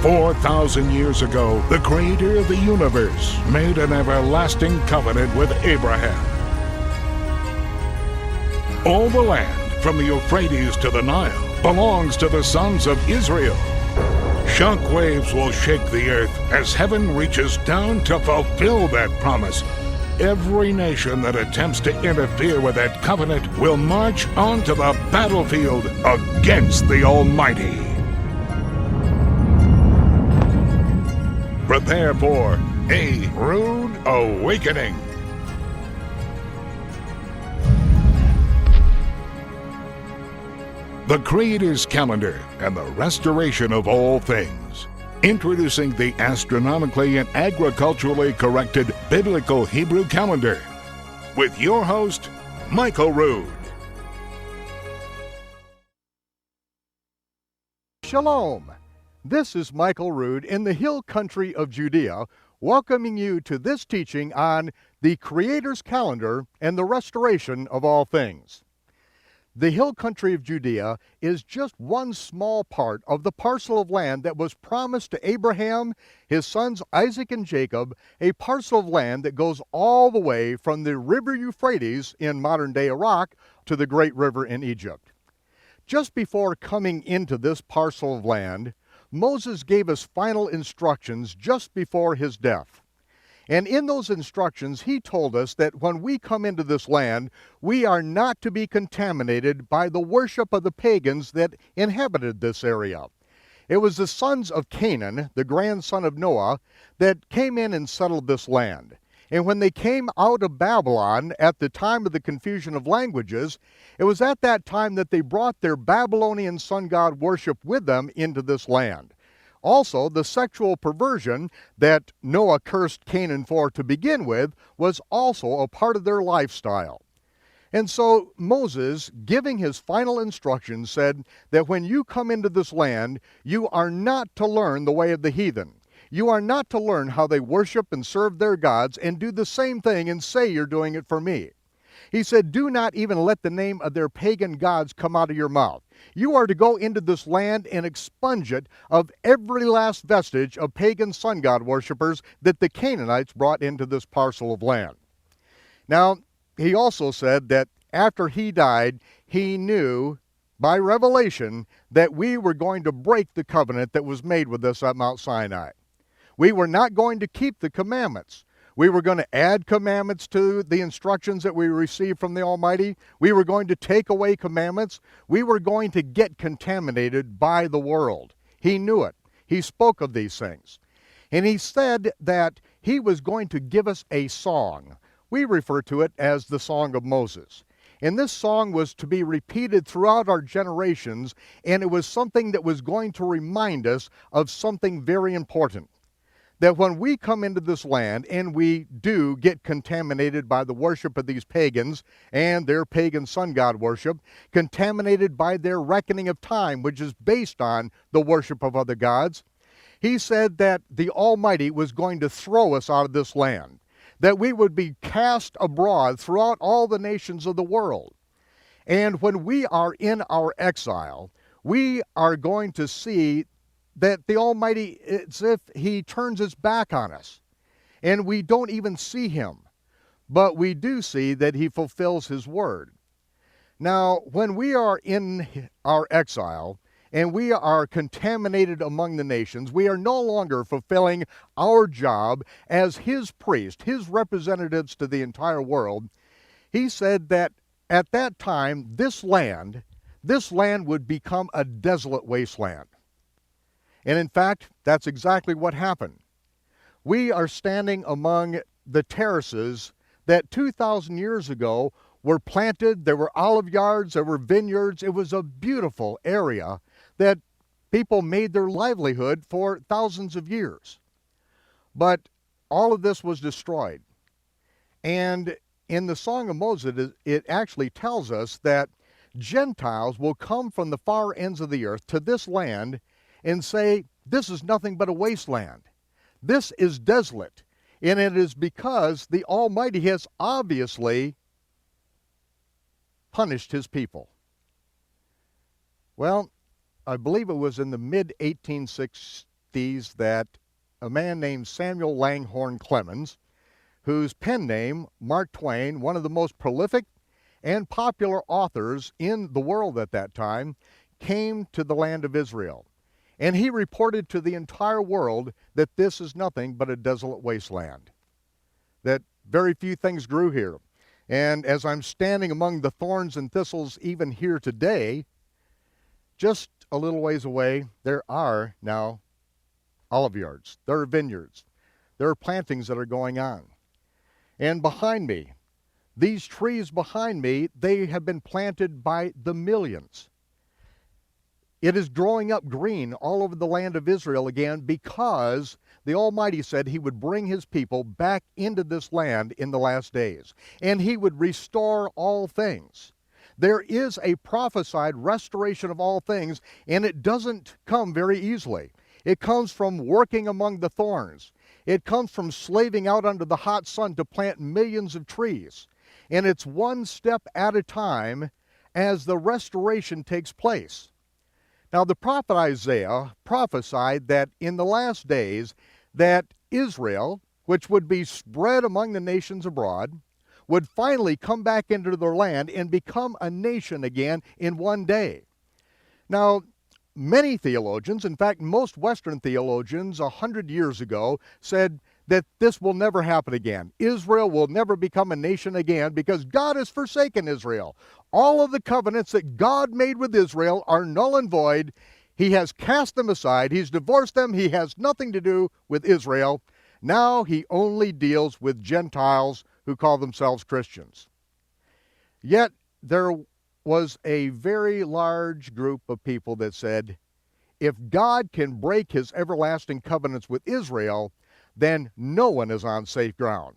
"4,000 years ago, the Creator of the universe made an everlasting covenant with Abraham. All the land, from the Euphrates to the Nile, belongs to the sons of Israel. Shock waves will shake the earth as heaven reaches down to fulfill that promise. Every nation that attempts to interfere with that covenant will march onto the battlefield against the Almighty. Prepare for a rude awakening." The Creator's calendar and the restoration of all things. Introducing the astronomically and agriculturally corrected biblical Hebrew calendar. With your host, Michael Rood. Shalom. This is Michael Rood in the hill country of Judea, welcoming you to this teaching on the Creator's calendar and the restoration of all things. The hill country of Judea is just one small part of the parcel of land that was promised to Abraham, his sons Isaac and Jacob, a parcel of land that goes all the way from the river Euphrates in modern-day Iraq to the great river in Egypt. Just before coming into this parcel of land, Moses gave us final instructions just before his death. And in those instructions, he told us that when we come into this land, we are not to be contaminated by the worship of the pagans that inhabited this area. It was the sons of Canaan, the grandson of Noah, that came in and settled this land. And when they came out of Babylon at the time of the confusion of languages, it was at that time that they brought their Babylonian sun god worship with them into this land. Also, the sexual perversion that Noah cursed Canaan for to begin with was also a part of their lifestyle. And so Moses, giving his final instructions, said that when you come into this land, you are not to learn the way of the heathen. You are not to learn how they worship and serve their gods and do the same thing and say you're doing it for me. He said, do not even let the name of their pagan gods come out of your mouth. You are to go into this land and expunge it of every last vestige of pagan sun god worshipers that the Canaanites brought into this parcel of land. Now, he also said that after he died, he knew by revelation that we were going to break the covenant that was made with us at Mount Sinai. We were not going to keep the commandments. We were going to add commandments to the instructions that we received from the Almighty. We were going to take away commandments. We were going to get contaminated by the world. He knew it. He spoke of these things. And he said that he was going to give us a song. We refer to it as the Song of Moses. And this song was to be repeated throughout our generations, and it was something that was going to remind us of something very important. That when we come into this land and we do get contaminated by the worship of these pagans and their pagan sun god worship, contaminated by their reckoning of time, which is based on the worship of other gods, he said that the Almighty was going to throw us out of this land, that we would be cast abroad throughout all the nations of the world. And when we are in our exile, we are going to see that the Almighty, it's as if he turns his back on us, and we don't even see him, but we do see that he fulfills his word. Now, when we are in our exile, and we are contaminated among the nations, we are no longer fulfilling our job as his priest, his representatives to the entire world. He said that at that time, this land would become a desolate wasteland. And in fact, that's exactly what happened. We are standing among the terraces that 2,000 years ago were planted. There were olive yards, there were vineyards. It was a beautiful area that people made their livelihood for thousands of years. But all of this was destroyed. And in the Song of Moses, it actually tells us that Gentiles will come from the far ends of the earth to this land and say, this is nothing but a wasteland. This is desolate. And it is because the Almighty has obviously punished his people? Well, I believe it was in the mid-1860s that a man named Samuel Langhorne Clemens, whose pen name, Mark Twain, one of the most prolific and popular authors in the world at that time, came to the land of Israel. And he reported to the entire world that this is nothing but a desolate wasteland, that very few things grew here. And as I'm standing among the thorns and thistles even here today, just a little ways away, there are now olive yards, there are vineyards, there are plantings that are going on. And behind me, these trees behind me, they have been planted by the millions. It is growing up green all over the land of Israel again because the Almighty said he would bring his people back into this land in the last days, and he would restore all things. There is a prophesied restoration of all things, and it doesn't come very easily. It comes from working among the thorns. It comes from slaving out under the hot sun to plant millions of trees. And it's one step at a time as the restoration takes place. Now, the prophet Isaiah prophesied that in the last days that Israel, which would be spread among the nations abroad, would finally come back into their land and become a nation again in one day. Now, many theologians, in fact, most Western theologians 100 years ago said that this will never happen again. Israel will never become a nation again because God has forsaken Israel. All of the covenants that God made with Israel are null and void. He has cast them aside. He's divorced them. He has nothing to do with Israel. Now he only deals with Gentiles who call themselves Christians. Yet there was a very large group of people that said, if God can break his everlasting covenants with Israel, then no one is on safe ground.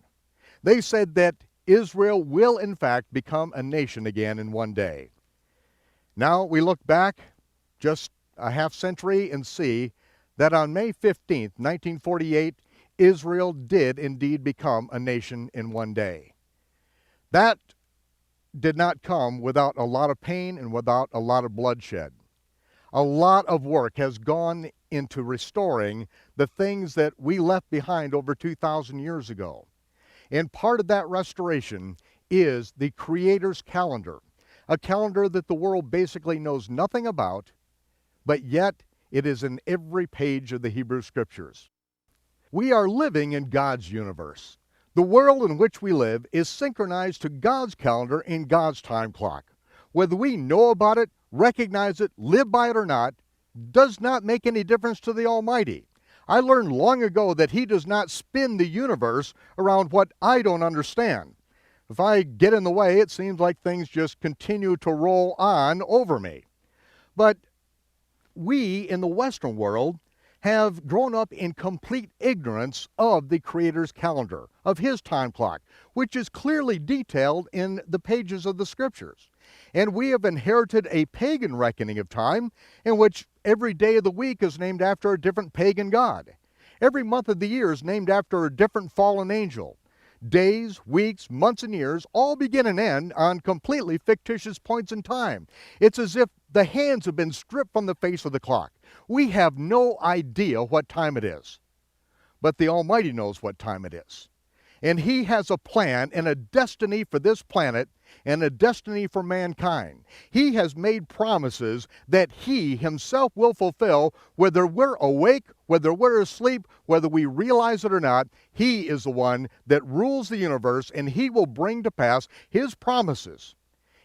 They said that Israel will in fact become a nation again in one day. Now we look back just a half century and see that on May 15th, 1948, Israel did indeed become a nation in one day. That did not come without a lot of pain and without a lot of bloodshed. A lot of work has gone into restoring the things that we left behind over 2,000 years ago. And part of that restoration is the Creator's calendar, a calendar that the world basically knows nothing about, but yet it is in every page of the Hebrew Scriptures. We are living in God's universe. The world in which we live is synchronized to God's calendar in God's time clock. Whether we know about it, recognize it, live by it or not, does not make any difference to the Almighty. I learned long ago that he does not spin the universe around what I don't understand. If I get in the way, it seems like things just continue to roll on over me. But we in the Western world have grown up in complete ignorance of the Creator's calendar, of his time clock, which is clearly detailed in the pages of the Scriptures. And we have inherited a pagan reckoning of time in which every day of the week is named after a different pagan god. Every month of the year is named after a different fallen angel. Days, weeks, months, and years all begin and end on completely fictitious points in time. It's as if the hands have been stripped from the face of the clock. We have no idea what time it is, but the Almighty knows what time it is. And he has a plan and a destiny for this planet and a destiny for mankind. He has made promises that he himself will fulfill, whether we're awake, whether we're asleep, whether we realize it or not. He is the one that rules the universe, and he will bring to pass his promises.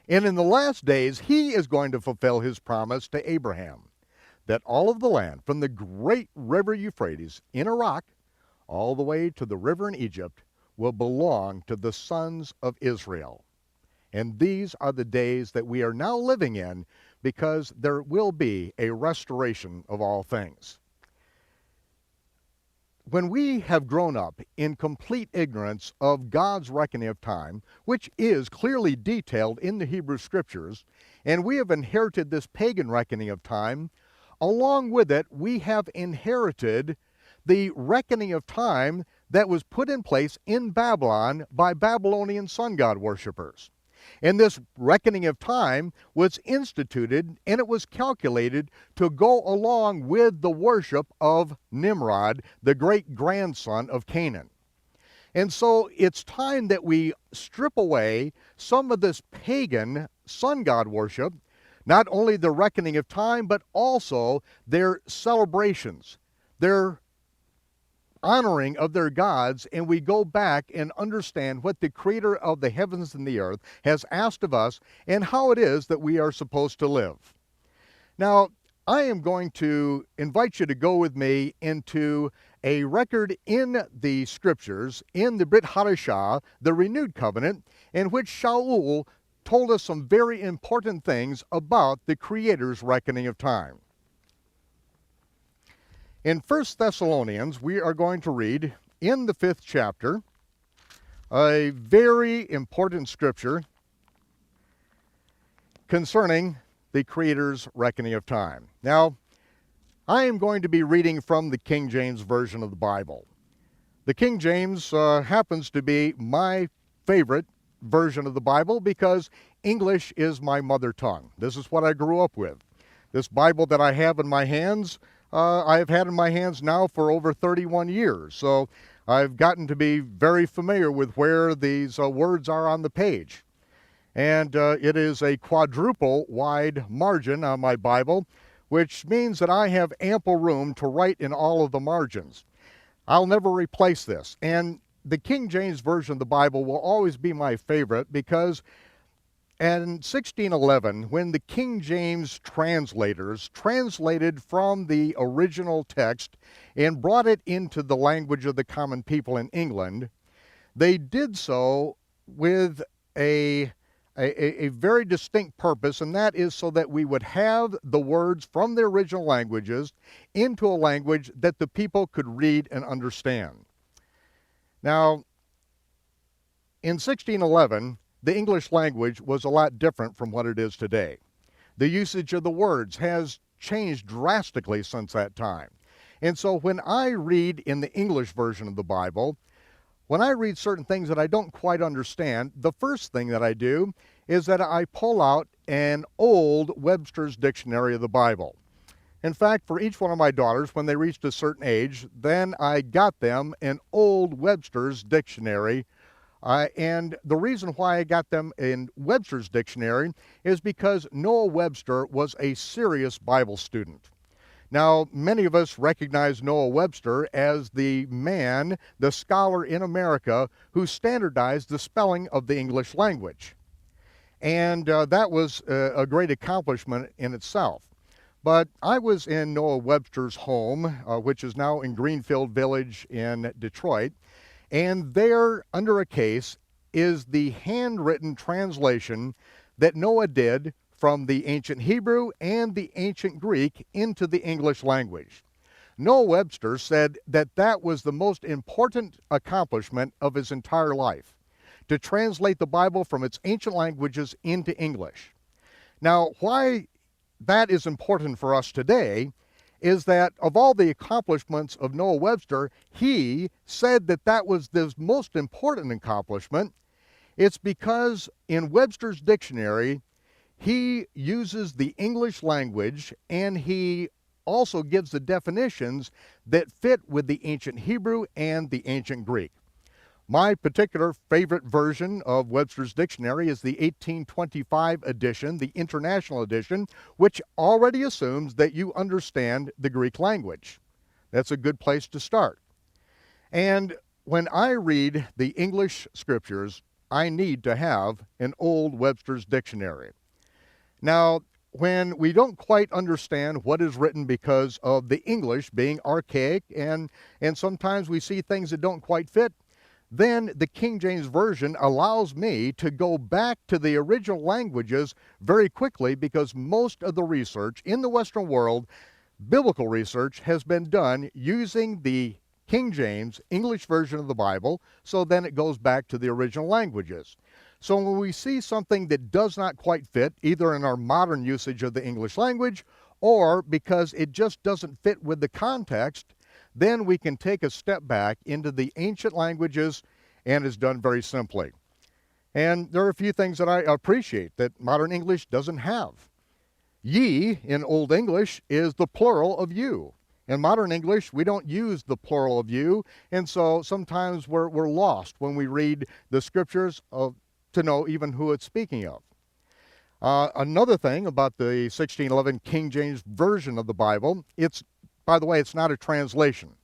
And in the last days, he is going to fulfill his promise to Abraham, that all of the land, from the great river Euphrates in Iraq, all the way to the river in Egypt, will belong to the sons of Israel. And these are the days that we are now living in, because there will be a restoration of all things. When we have grown up in complete ignorance of God's reckoning of time, which is clearly detailed in the Hebrew Scriptures, and we have inherited this pagan reckoning of time, along with it we have inherited the reckoning of time that was put in place in Babylon by Babylonian sun god worshipers. And this reckoning of time was instituted, and it was calculated to go along with the worship of Nimrod, the great grandson of Canaan. And so it's time that we strip away some of this pagan sun god worship, not only the reckoning of time, but also their celebrations, their honoring of their gods, and we go back and understand what the creator of the heavens and the earth has asked of us and how it is that we are supposed to live. Now, I am going to invite you to go with me into a record in the scriptures, in the Brit Hadashah, the renewed covenant, in which Shaul told us some very important things about the Creator's reckoning of time. In 1 Thessalonians, we are going to read in the 5th chapter a very important scripture concerning the Creator's reckoning of time. Now, I am going to be reading from the King James Version of the Bible. The King James happens to be my favorite version of the Bible because English is my mother tongue. This is what I grew up with. This Bible that I have in my hands, I have had in my hands now for over 31 years. So I've gotten to be very familiar with where these words are on the page. And it is a quadruple wide margin on my Bible, which means that I have ample room to write in all of the margins. I'll never replace this. And the King James Version of the Bible will always be my favorite because in 1611, when the King James translators translated from the original text and brought it into the language of the common people in England, they did so with a very distinct purpose, and that is so that we would have the words from the original languages into a language that the people could read and understand. Now, in 1611, the English language was a lot different from what it is today. The usage of the words has changed drastically since that time. And so when I read in the English version of the Bible, when I read certain things that I don't quite understand, the first thing that I do is that I pull out an old Webster's Dictionary of the Bible. In fact, for each one of my daughters, when they reached a certain age, then I got them an old Webster's Dictionary. And the reason why I got them in Webster's Dictionary is because Noah Webster was a serious Bible student. Now, many of us recognize Noah Webster as the man, the scholar in America, who standardized the spelling of the English language. And that was a great accomplishment in itself. But I was in Noah Webster's home, which is now in Greenfield Village in Detroit, and there, under a case, is the handwritten translation that Noah did from the ancient Hebrew and the ancient Greek into the English language. Noah Webster said that that was the most important accomplishment of his entire life, to translate the Bible from its ancient languages into English. Now, why that is important for us today is that of all the accomplishments of Noah Webster, he said that that was the most important accomplishment. It's because in Webster's dictionary, he uses the English language and he also gives the definitions that fit with the ancient Hebrew and the ancient Greek. My particular favorite version of Webster's Dictionary is the 1825 edition, the International Edition, which already assumes that you understand the Greek language. That's a good place to start. And when I read the English scriptures, I need to have an old Webster's Dictionary. Now, when we don't quite understand what is written because of the English being archaic and sometimes we see things that don't quite fit, then the King James Version allows me to go back to the original languages very quickly because most of the research in the Western world, biblical research, has been done using the King James English version of the Bible, so then it goes back to the original languages. So when we see something that does not quite fit, either in our modern usage of the English language or because it just doesn't fit with the context, then we can take a step back into the ancient languages, and it's done very simply. And there are a few things that I appreciate that modern English doesn't have. Ye in Old English is the plural of you. In modern English, we don't use the plural of you, and so sometimes we're lost when we read the scriptures to know even who it's speaking of. Another thing about the 1611 King James Version of the Bible, by the way, it's not a translation.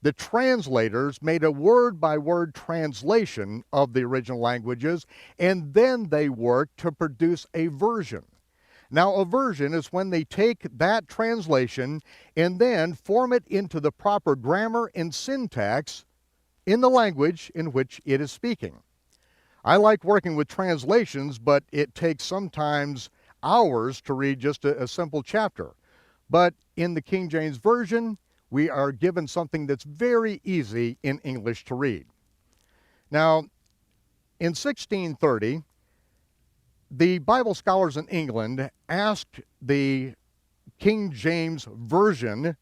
The translators made a word-by-word translation of the original languages, and then they worked to produce a version. Now, a version is when they take that translation and then form it into the proper grammar and syntax in the language in which it is speaking. I like working with translations, but it takes sometimes hours to read just a simple chapter. But in the King James Version, we are given something that's very easy in English to read. Now, in 1630, the Bible scholars in England asked the King James Version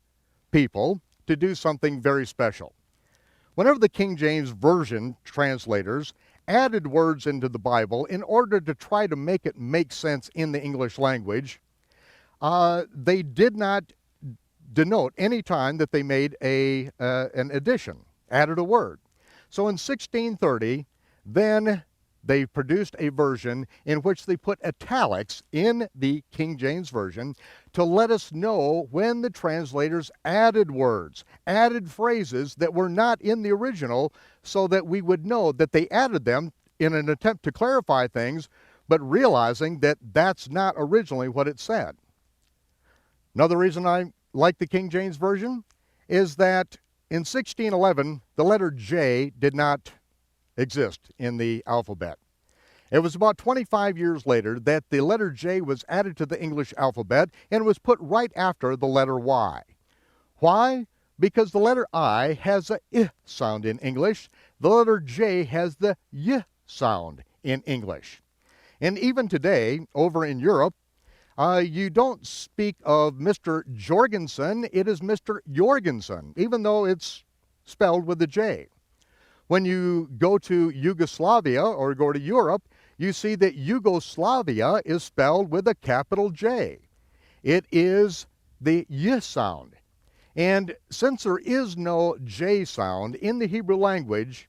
people to do something very special. Whenever the King James Version translators added words into the Bible in order to try to make it make sense in the English language, they did not denote any time that they made an addition, added a word. So in 1630, then they produced a version in which they put italics in the King James Version to let us know when the translators added words, added phrases that were not in the original, so that we would know that they added them in an attempt to clarify things, but realizing that that's not originally what it said. Another reason I like the King James Version is that in 1611, the letter J did not exist in the alphabet. It was about 25 years later that the letter J was added to the English alphabet and was put right after the letter Y. Why? Because the letter I has a I sound in English. The letter J has the Y sound in English. And even today, over in Europe, you don't speak of Mr. Jorgensen, it is Mr. Jorgensen, even though it's spelled with a J. When you go to Yugoslavia or go to Europe, you see that Yugoslavia is spelled with a capital J. It is the Y sound. And since there is no J sound in the Hebrew language,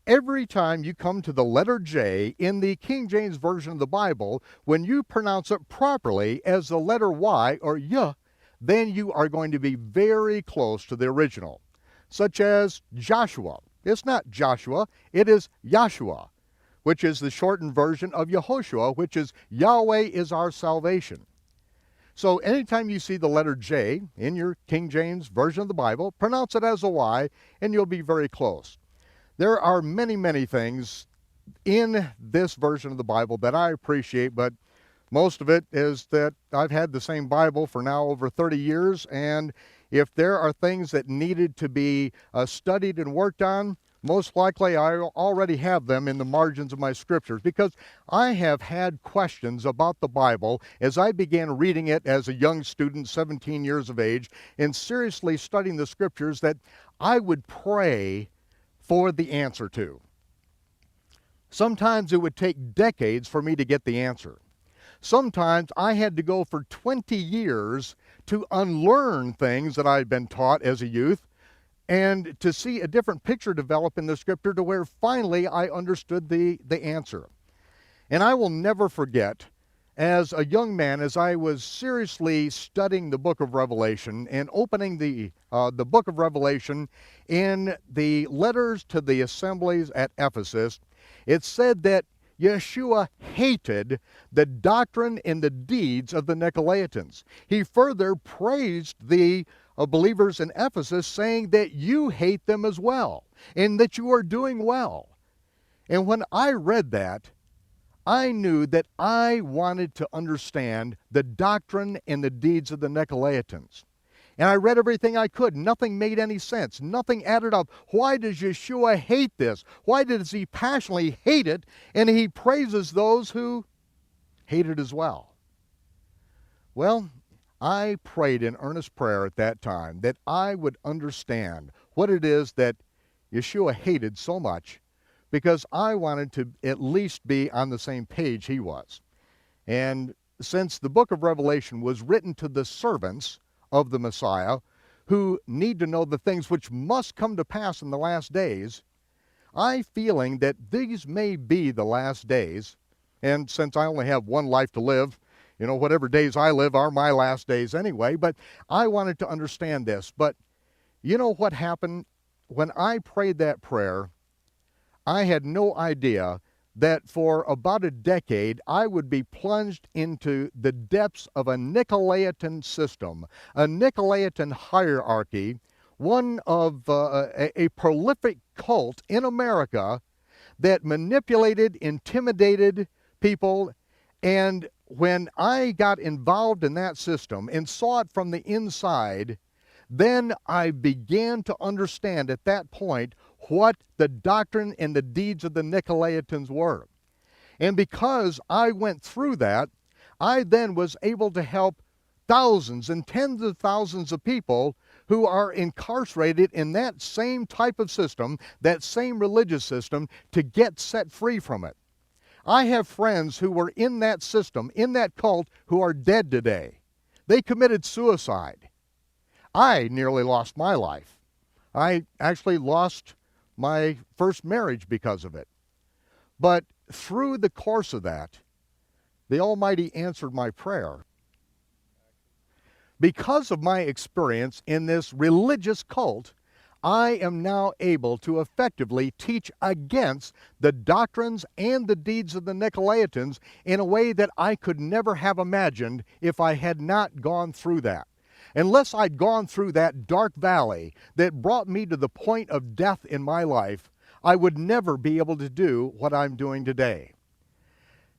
every time you come to the letter J in the King James Version of the Bible, when you pronounce it properly as the letter Y or Y, then you are going to be very close to the original. Such as Joshua. It's not Joshua, it is Yahshua, which is the shortened version of Yehoshua, which is Yahweh is our salvation. So anytime you see the letter J in your King James Version of the Bible, pronounce it as a Y, and you'll be very close. There are many, many things in this version of the Bible that I appreciate, but most of it is that I've had the same Bible for now over 30 years, and if there are things that needed to be studied and worked on, most likely I already have them in the margins of my scriptures, because I have had questions about the Bible as I began reading it as a young student, 17 years of age, and seriously studying the scriptures that I would pray for the answer to. Sometimes it would take decades for me to get the answer. Sometimes I had to go for 20 years to unlearn things that I'd been taught as a youth and to see a different picture develop in the scripture to where finally I understood the answer. And I will never forget, as a young man, as I was seriously studying the book of Revelation and opening the book of Revelation in the letters to the assemblies at Ephesus, it said that Yahshua hated the doctrine and the deeds of the Nicolaitans. He further praised the believers in Ephesus, saying that you hate them as well, and that you are doing well. And when I read that, I knew that I wanted to understand the doctrine and the deeds of the Nicolaitans. And I read everything I could. Nothing made any sense. Nothing added up. Why does Yeshua hate this? Why does he passionately hate it? And he praises those who hate it as well. Well, I prayed in earnest prayer at that time that I would understand what it is that Yeshua hated so much because I wanted to at least be on the same page he was. And since the book of Revelation was written to the servants of the Messiah who need to know the things which must come to pass in the last days, I'm feeling that these may be the last days. And since I only have one life to live, whatever days I live are my last days anyway, but I wanted to understand this. But you know what happened? When I prayed that prayer, I had no idea that for about a decade I would be plunged into the depths of a Nicolaitan system, a Nicolaitan hierarchy, one of a prolific cult in America that manipulated, intimidated people. And when I got involved in that system and saw it from the inside, then I began to understand at that point what the doctrine and the deeds of the Nicolaitans were. And because I went through that, I then was able to help thousands and tens of thousands of people who are incarcerated in that same type of system, that same religious system, to get set free from it. I have friends who were in that system, in that cult, who are dead today. They committed suicide. I nearly lost my life. I actually lost my first marriage because of it. But through the course of that, the Almighty answered my prayer. Because of my experience in this religious cult, I am now able to effectively teach against the doctrines and the deeds of the Nicolaitans in a way that I could never have imagined if I had not gone through that. Unless I'd gone through that dark valley that brought me to the point of death in my life, I would never be able to do what I'm doing today.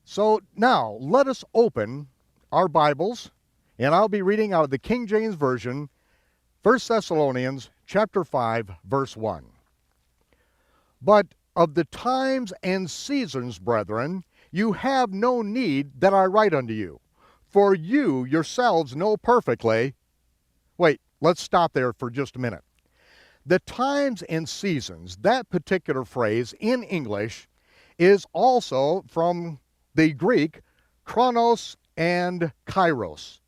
So now, let us open our Bibles, and I'll be reading out of the King James Version, 1 Thessalonians chapter 5, verse 1. But of the times and seasons, brethren, you have no need that I write unto you, for you yourselves know perfectly. Wait, let's stop there for just a minute. The times and seasons, that particular phrase in English, is also from the Greek, chronos and kairos.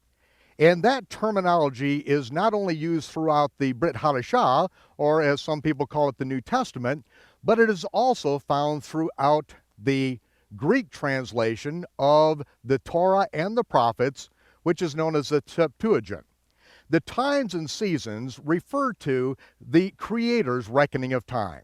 And that terminology is not only used throughout the Brit Hadashah, or as some people call it, the New Testament, but it is also found throughout the Greek translation of the Torah and the prophets, which is known as the Septuagint. The times and seasons refer to the Creator's reckoning of time.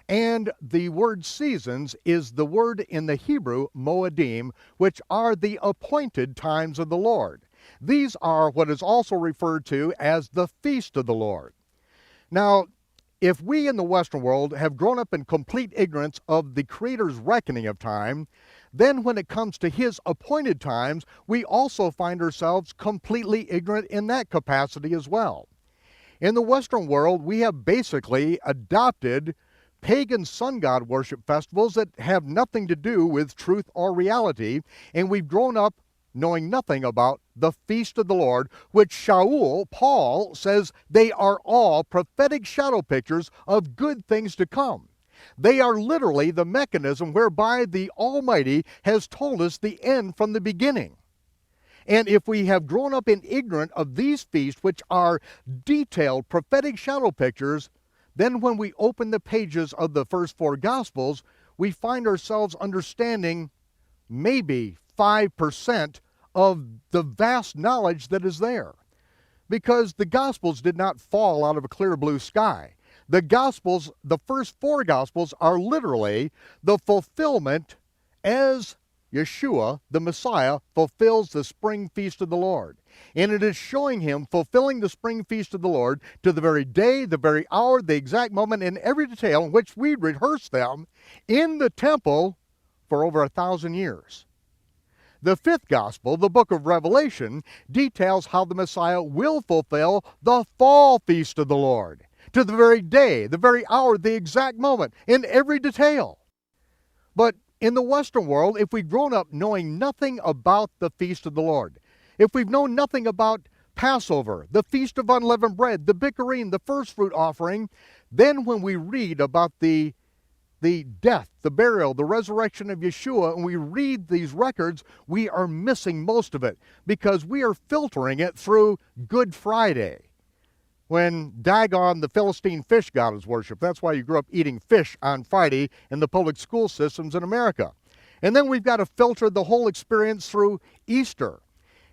And the word seasons is the word in the Hebrew, moedim, which are the appointed times of the Lord. These are what is also referred to as the feast of the Lord. Now, if we in the Western world have grown up in complete ignorance of the Creator's reckoning of time, then when it comes to his appointed times, we also find ourselves completely ignorant in that capacity as well. In the Western world, we have basically adopted pagan sun god worship festivals that have nothing to do with truth or reality, and we've grown up knowing nothing about the feast of the Lord, which Paul says they are all prophetic shadow pictures of good things to come. They are literally the mechanism whereby the Almighty has told us the end from the beginning. And if we have grown up in ignorance of these feasts, which are detailed prophetic shadow pictures, then when we open the pages of the first four Gospels, we find ourselves understanding maybe 5% of the vast knowledge that is there. Because the Gospels did not fall out of a clear blue sky. The Gospels, the first four Gospels, are literally the fulfillment as Yahshua, the Messiah, fulfills the spring feast of the Lord. And it is showing him fulfilling the spring feast of the Lord to the very day, the very hour, the exact moment, in every detail in which we rehearse them in the temple for over 1,000 years. The fifth Gospel, the book of Revelation, details how the Messiah will fulfill the fall feast of the Lord to the very day, the very hour, the exact moment, in every detail. But in the Western world, if we've grown up knowing nothing about the feast of the Lord, if we've known nothing about Passover, the Feast of Unleavened Bread, the Bikurim, the first fruit offering, then when we read about the the death, the burial, the resurrection of Yahshua, and we read these records, we are missing most of it because we are filtering it through Good Friday, when Dagon, the Philistine fish god, is worshipped. That's why you grew up eating fish on Friday in the public school systems in America. And then we've got to filter the whole experience through Easter.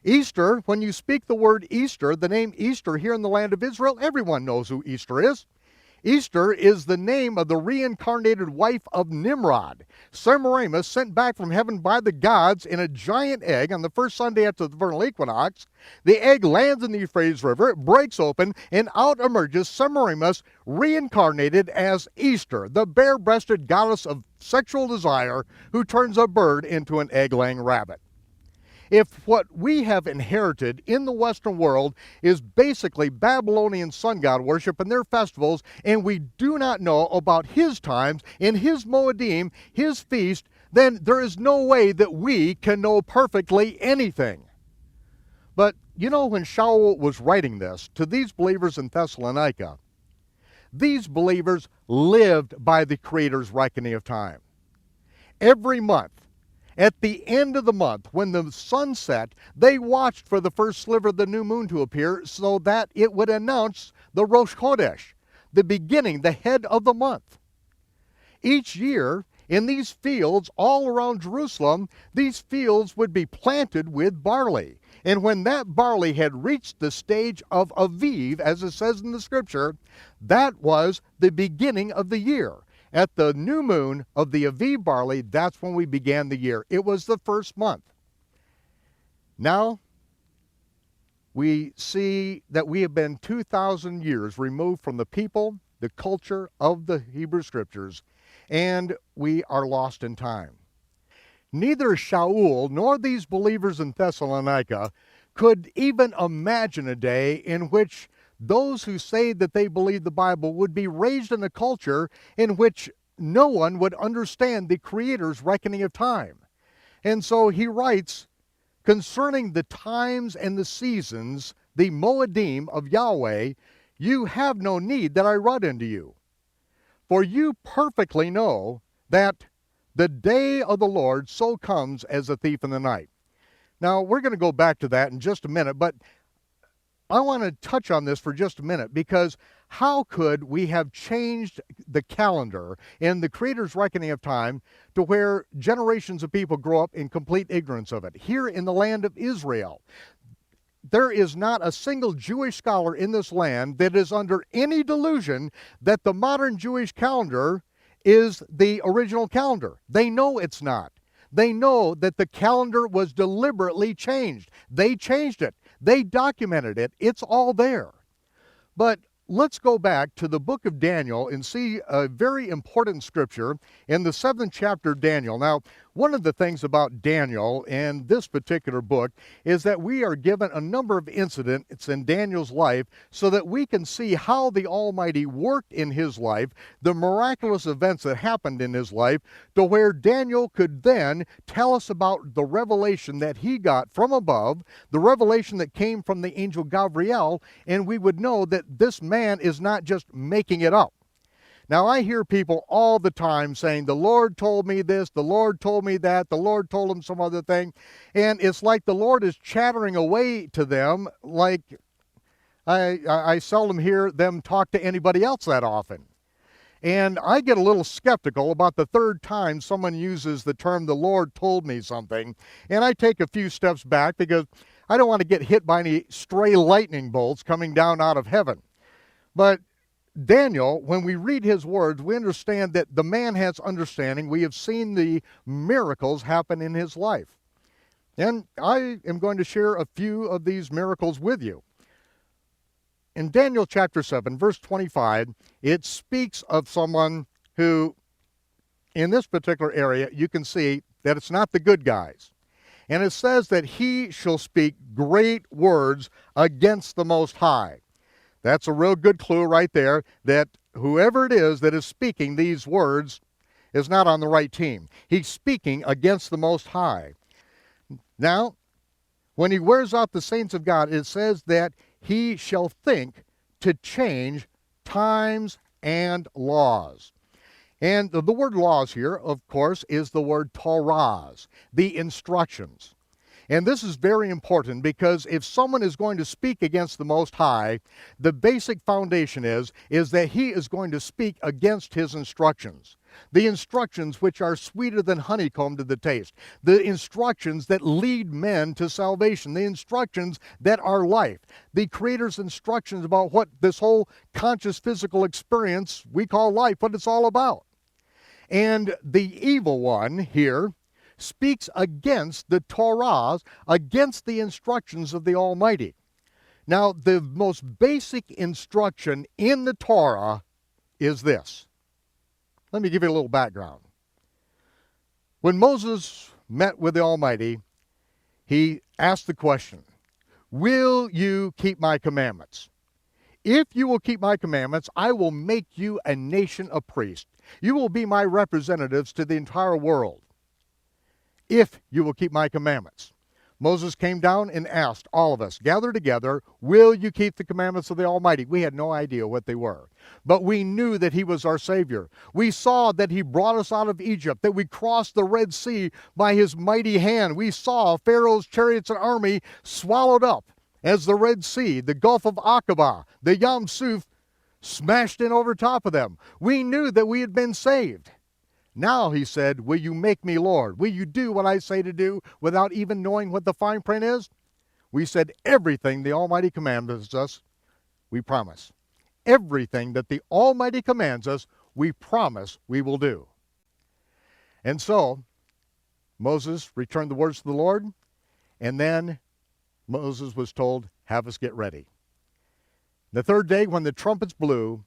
Easter, when you speak the word Easter, the name Easter here in the land of Israel, everyone knows who Easter is. Easter is the name of the reincarnated wife of Nimrod, Semiramis, sent back from heaven by the gods in a giant egg on the first Sunday after the vernal equinox. The egg lands in the Euphrates River, it breaks open, and out emerges Semiramis, reincarnated as Easter, the bare-breasted goddess of sexual desire who turns a bird into an egg-laying rabbit. If what we have inherited in the Western world is basically Babylonian sun god worship and their festivals, and we do not know about his times and his Moedim, his feast, then there is no way that we can know perfectly anything. But you know, when Shaul was writing this to these believers in Thessalonica, these believers lived by the Creator's reckoning of time. Every month, at the end of the month, when the sun set, they watched for the first sliver of the new moon to appear so that it would announce the Rosh Chodesh, the beginning, the head of the month. Each year, in these fields all around Jerusalem, these fields would be planted with barley. And when that barley had reached the stage of Aviv, as it says in the scripture, that was the beginning of the year. At the new moon of the Aviv barley, that's when we began the year. It was the first month. Now, we see that we have been 2,000 years removed from the people, the culture of the Hebrew Scriptures, and we are lost in time. Neither Shaul nor these believers in Thessalonica could even imagine a day in which those who say that they believe the Bible would be raised in a culture in which no one would understand the Creator's reckoning of time. And so he writes, concerning the times and the seasons, the Moedim of Yahweh, you have no need that I write unto you. For you perfectly know that the day of the Lord so comes as a thief in the night. Now, we're going to go back to that in just a minute, but I want to touch on this for just a minute, because how could we have changed the calendar and the Creator's reckoning of time to where generations of people grow up in complete ignorance of it? Here in the land of Israel, there is not a single Jewish scholar in this land that is under any delusion that the modern Jewish calendar is the original calendar. They know it's not. They know that the calendar was deliberately changed. They changed it. They documented it. It's all there. But let's go back to the book of Daniel and see a very important scripture in the 7th chapter of Daniel. Now, one of the things about Daniel and this particular book is that we are given a number of incidents in Daniel's life so that we can see how the Almighty worked in his life, the miraculous events that happened in his life, to where Daniel could then tell us about the revelation that he got from above, the revelation that came from the angel Gabriel, and we would know that this man is not just making it up. Now, I hear people all the time saying, the Lord told me this, the Lord told me that, the Lord told him some other thing, and it's like the Lord is chattering away to them like I seldom hear them talk to anybody else that often. And I get a little skeptical about the third time someone uses the term, the Lord told me something, and I take a few steps back because I don't want to get hit by any stray lightning bolts coming down out of heaven. But Daniel, when we read his words, we understand that the man has understanding. We have seen the miracles happen in his life. And I am going to share a few of these miracles with you. In Daniel chapter 7, verse 25, it speaks of someone who, in this particular area, you can see that it's not the good guys. And it says that he shall speak great words against the Most High. That's a real good clue right there that whoever it is that is speaking these words is not on the right team. He's speaking against the Most High. Now, when he wears out the saints of God, it says that he shall think to change times and laws. And the word laws here, of course, is the word Torahs, the instructions. And this is very important because if someone is going to speak against the Most High, the basic foundation is that he is going to speak against his instructions. The instructions which are sweeter than honeycomb to the taste. The instructions that lead men to salvation. The instructions that are life. The Creator's instructions about what this whole conscious physical experience we call life, what it's all about. And the evil one here speaks against the Torahs, against the instructions of the Almighty. Now, the most basic instruction in the Torah is this. Let me give you a little background. When Moses met with the Almighty, he asked the question, will you keep my commandments? If you will keep my commandments, I will make you a nation of priests. You will be my representatives to the entire world. If you will keep my commandments. Moses came down and asked all of us, gather together, will you keep the commandments of the Almighty? We had no idea what they were, but we knew that he was our Savior. We saw that he brought us out of Egypt, that we crossed the Red Sea by his mighty hand. We saw Pharaoh's chariots and army swallowed up as the Red Sea, the Gulf of Aqaba, the Yam Suf smashed in over top of them. We knew that we had been saved. Now, he said, will you make me Lord? Will you do what I say to do without even knowing what the fine print is? We said everything the Almighty commands us, we promise. Everything that the Almighty commands us, we promise we will do. And so, Moses returned the words to the Lord, and then Moses was told, have us get ready. The third day, when the trumpets blew,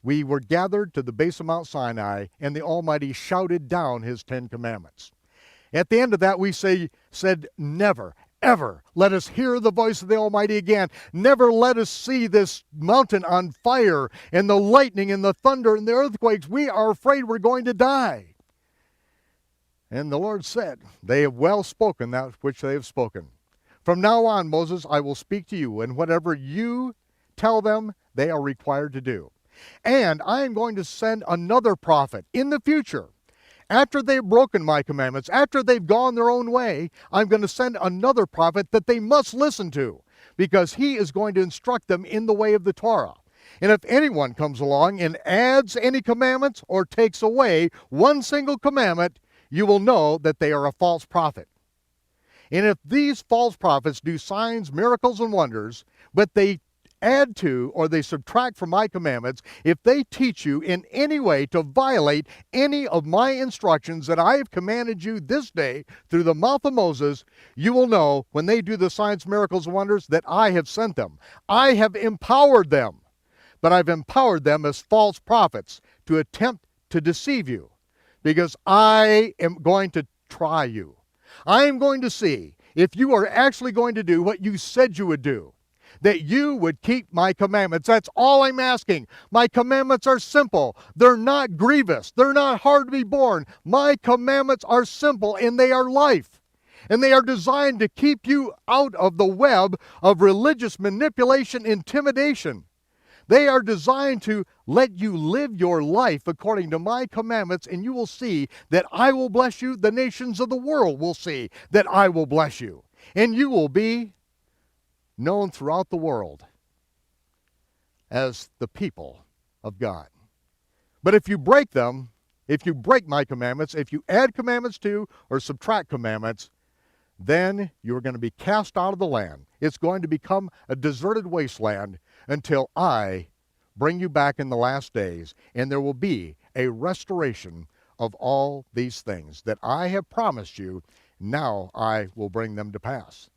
we were gathered to the base of Mount Sinai, and the Almighty shouted down his 10 commandments. At the end of that, we said, never, ever let us hear the voice of the Almighty again. Never let us see this mountain on fire, and the lightning, and the thunder, and the earthquakes. We are afraid we're going to die. And the Lord said, they have well spoken that which they have spoken. From now on, Moses, I will speak to you, and whatever you tell them, they are required to do. And I am going to send another prophet in the future. After they've broken my commandments, after they've gone their own way, I'm going to send another prophet that they must listen to, because he is going to instruct them in the way of the Torah. And if anyone comes along and adds any commandments or takes away one single commandment, you will know that they are a false prophet. And if these false prophets do signs, miracles, and wonders, but they add to or they subtract from my commandments, if they teach you in any way to violate any of my instructions that I have commanded you this day through the mouth of Moses, you will know when they do the signs, miracles, and wonders that I have sent them. I have empowered them, but I've empowered them as false prophets to attempt to deceive you, because I am going to try you. I am going to see if you are actually going to do what you said you would do, that you would keep my commandments. That's all I'm asking. My commandments are simple. They're not grievous. They're not hard to be borne. My commandments are simple and they are life. And they are designed to keep you out of the web of religious manipulation, intimidation. They are designed to let you live your life according to my commandments, and you will see that I will bless you. The nations of the world will see that I will bless you. And you will be known throughout the world as the people of God. But if you break them, if you break my commandments, if you add commandments to or subtract commandments, then you are going to be cast out of the land. It's going to become a deserted wasteland until I bring you back in the last days, and there will be a restoration of all these things that I have promised you. Now I will bring them to pass.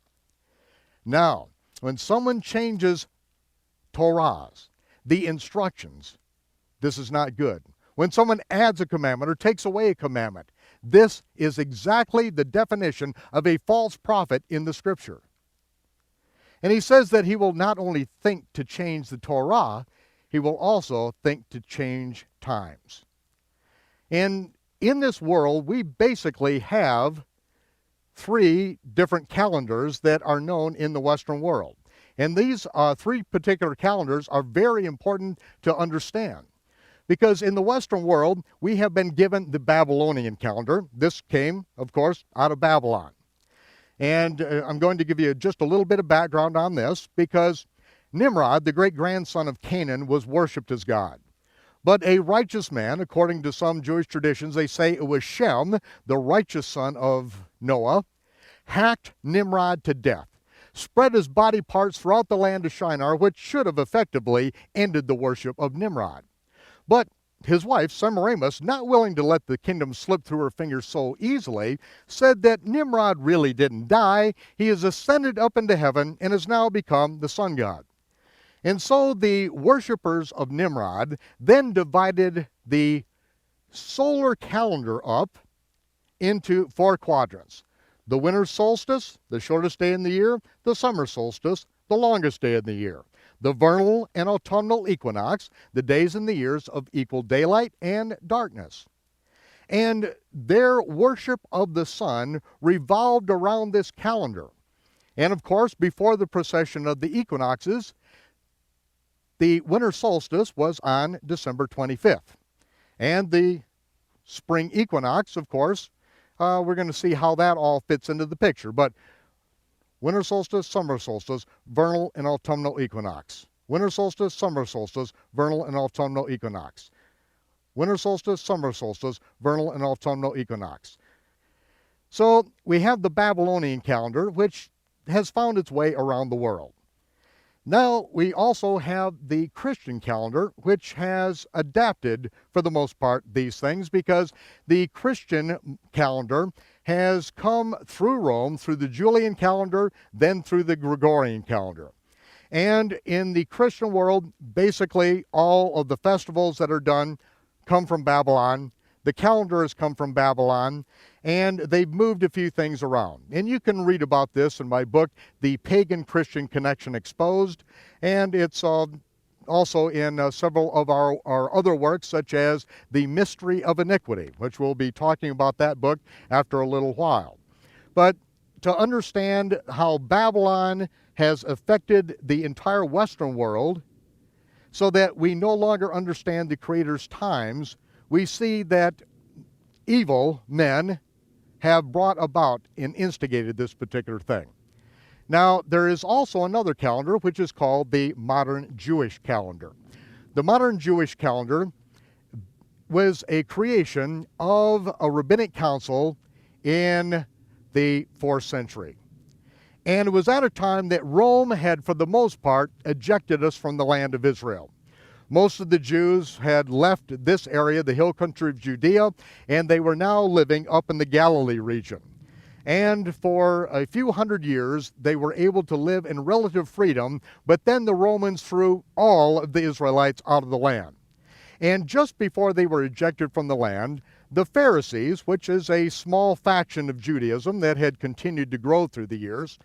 Now, when someone changes Torahs, the instructions, this is not good. When someone adds a commandment or takes away a commandment, this is exactly the definition of a false prophet in the Scripture. And he says that he will not only think to change the Torah, he will also think to change times. And in this world, we basically have 3 different calendars that are known in the Western world. And these 3 particular calendars are very important to understand. Because in the Western world, we have been given the Babylonian calendar. This came, of course, out of Babylon. And I'm going to give you just a little bit of background on this, because Nimrod, the great-grandson of Canaan, was worshipped as God. But a righteous man, according to some Jewish traditions, they say it was Shem, the righteous son of Noah, hacked Nimrod to death, spread his body parts throughout the land of Shinar, which should have effectively ended the worship of Nimrod. But his wife, Semiramis, not willing to let the kingdom slip through her fingers so easily, said that Nimrod really didn't die. He has ascended up into heaven and has now become the sun god. And so the worshipers of Nimrod then divided the solar calendar up into 4 quadrants. The winter solstice, the shortest day in the year; the summer solstice, the longest day in the year; the vernal and autumnal equinox, the days in the years of equal daylight and darkness. And their worship of the sun revolved around this calendar. And of course, before the procession of the equinoxes, the winter solstice was on December 25th. And the spring equinox, of course, we're going to see how that all fits into the picture. But winter solstice, summer solstice, vernal and autumnal equinox. Winter solstice, summer solstice, vernal and autumnal equinox. Winter solstice, summer solstice, vernal and autumnal equinox. So we have the Babylonian calendar, which has found its way around the world. Now we also have the Christian calendar, which has adapted, for the most part, these things, because the Christian calendar has come through Rome, through the Julian calendar, then through the Gregorian calendar. And in the Christian world, basically all of the festivals that are done come from Babylon. The calendar has come from Babylon, and they've moved a few things around. And you can read about this in my book, The Pagan Christian Connection Exposed, and it's also in several of our other works, such as The Mystery of Iniquity, which we'll be talking about that book after a little while. But to understand how Babylon has affected the entire Western world, so that we no longer understand the Creator's times, we see that evil men have brought about and instigated this particular thing. Now, there is also another calendar, which is called the modern Jewish calendar. The modern Jewish calendar was a creation of a rabbinic council in the 4th century. And it was at a time that Rome had, for the most part, ejected us from the land of Israel. Most of the Jews had left this area, the hill country of Judea, and they were now living up in the Galilee region. And for a few hundred years, they were able to live in relative freedom, but then the Romans threw all of the Israelites out of the land. And just before they were ejected from the land, the Pharisees, which is a small faction of Judaism that had continued to grow through the years,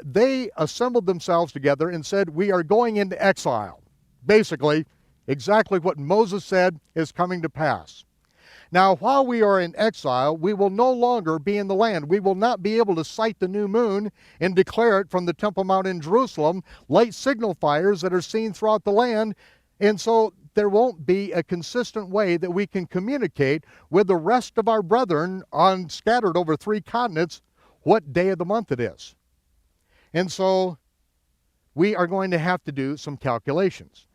they assembled themselves together and said, "We are going into exile." Basically, exactly what Moses said is coming to pass. Now, while we are in exile, we will no longer be in the land. We will not be able to sight the new moon and declare it from the Temple Mount in Jerusalem, light signal fires that are seen throughout the land, and so there won't be a consistent way that we can communicate with the rest of our brethren scattered over 3 continents what day of the month it is. And so we are going to have to do some calculations.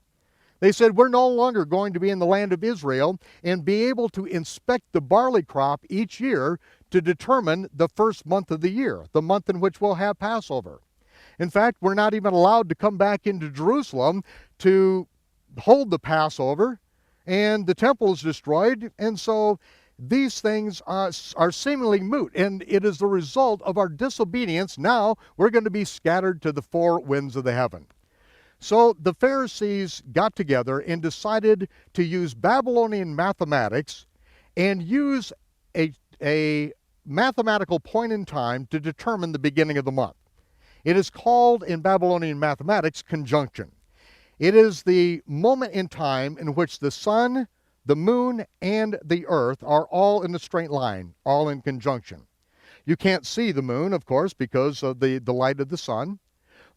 They said, we're no longer going to be in the land of Israel and be able to inspect the barley crop each year to determine the first month of the year, the month in which we'll have Passover. In fact, we're not even allowed to come back into Jerusalem to hold the Passover, and the temple is destroyed, and so these things are seemingly moot, and it is the result of our disobedience. Now we're going to be scattered to the 4 winds of the heaven. So the Pharisees got together and decided to use Babylonian mathematics and use a mathematical point in time to determine the beginning of the month. It is called in Babylonian mathematics conjunction. It is the moment in time in which the sun, the moon, and the earth are all in a straight line, all in conjunction. You can't see the moon, of course, because of the light of the sun.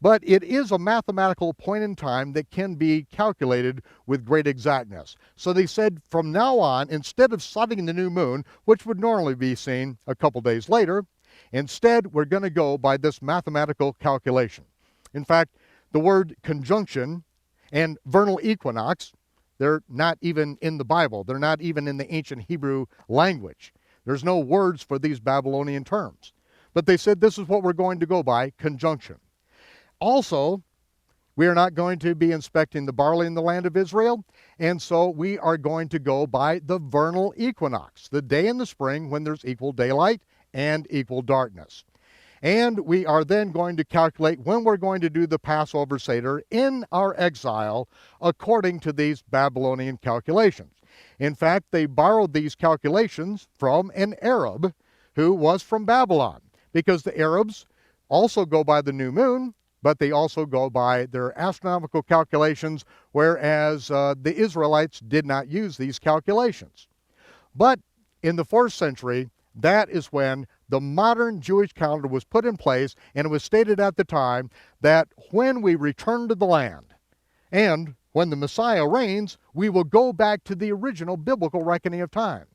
but it is a mathematical point in time that can be calculated with great exactness. So they said from now on, instead of sighting the new moon, which would normally be seen a couple days later, instead we're going to go by this mathematical calculation. In fact, the word conjunction and vernal equinox, they're not even in the Bible. They're not even in the ancient Hebrew language. There's no words for these Babylonian terms. But they said this is what we're going to go by, conjunction. Also, we are not going to be inspecting the barley in the land of Israel, and so we are going to go by the vernal equinox, the day in the spring when there's equal daylight and equal darkness. And we are then going to calculate when we're going to do the Passover Seder in our exile according to these Babylonian calculations. In fact, they borrowed these calculations from an Arab who was from Babylon, because the Arabs also go by the new moon, but they also go by their astronomical calculations, whereas the Israelites did not use these calculations. But in the 4th century, that is when the modern Jewish calendar was put in place, and it was stated at the time that when we return to the land, and when the Messiah reigns, we will go back to the original biblical reckoning of time.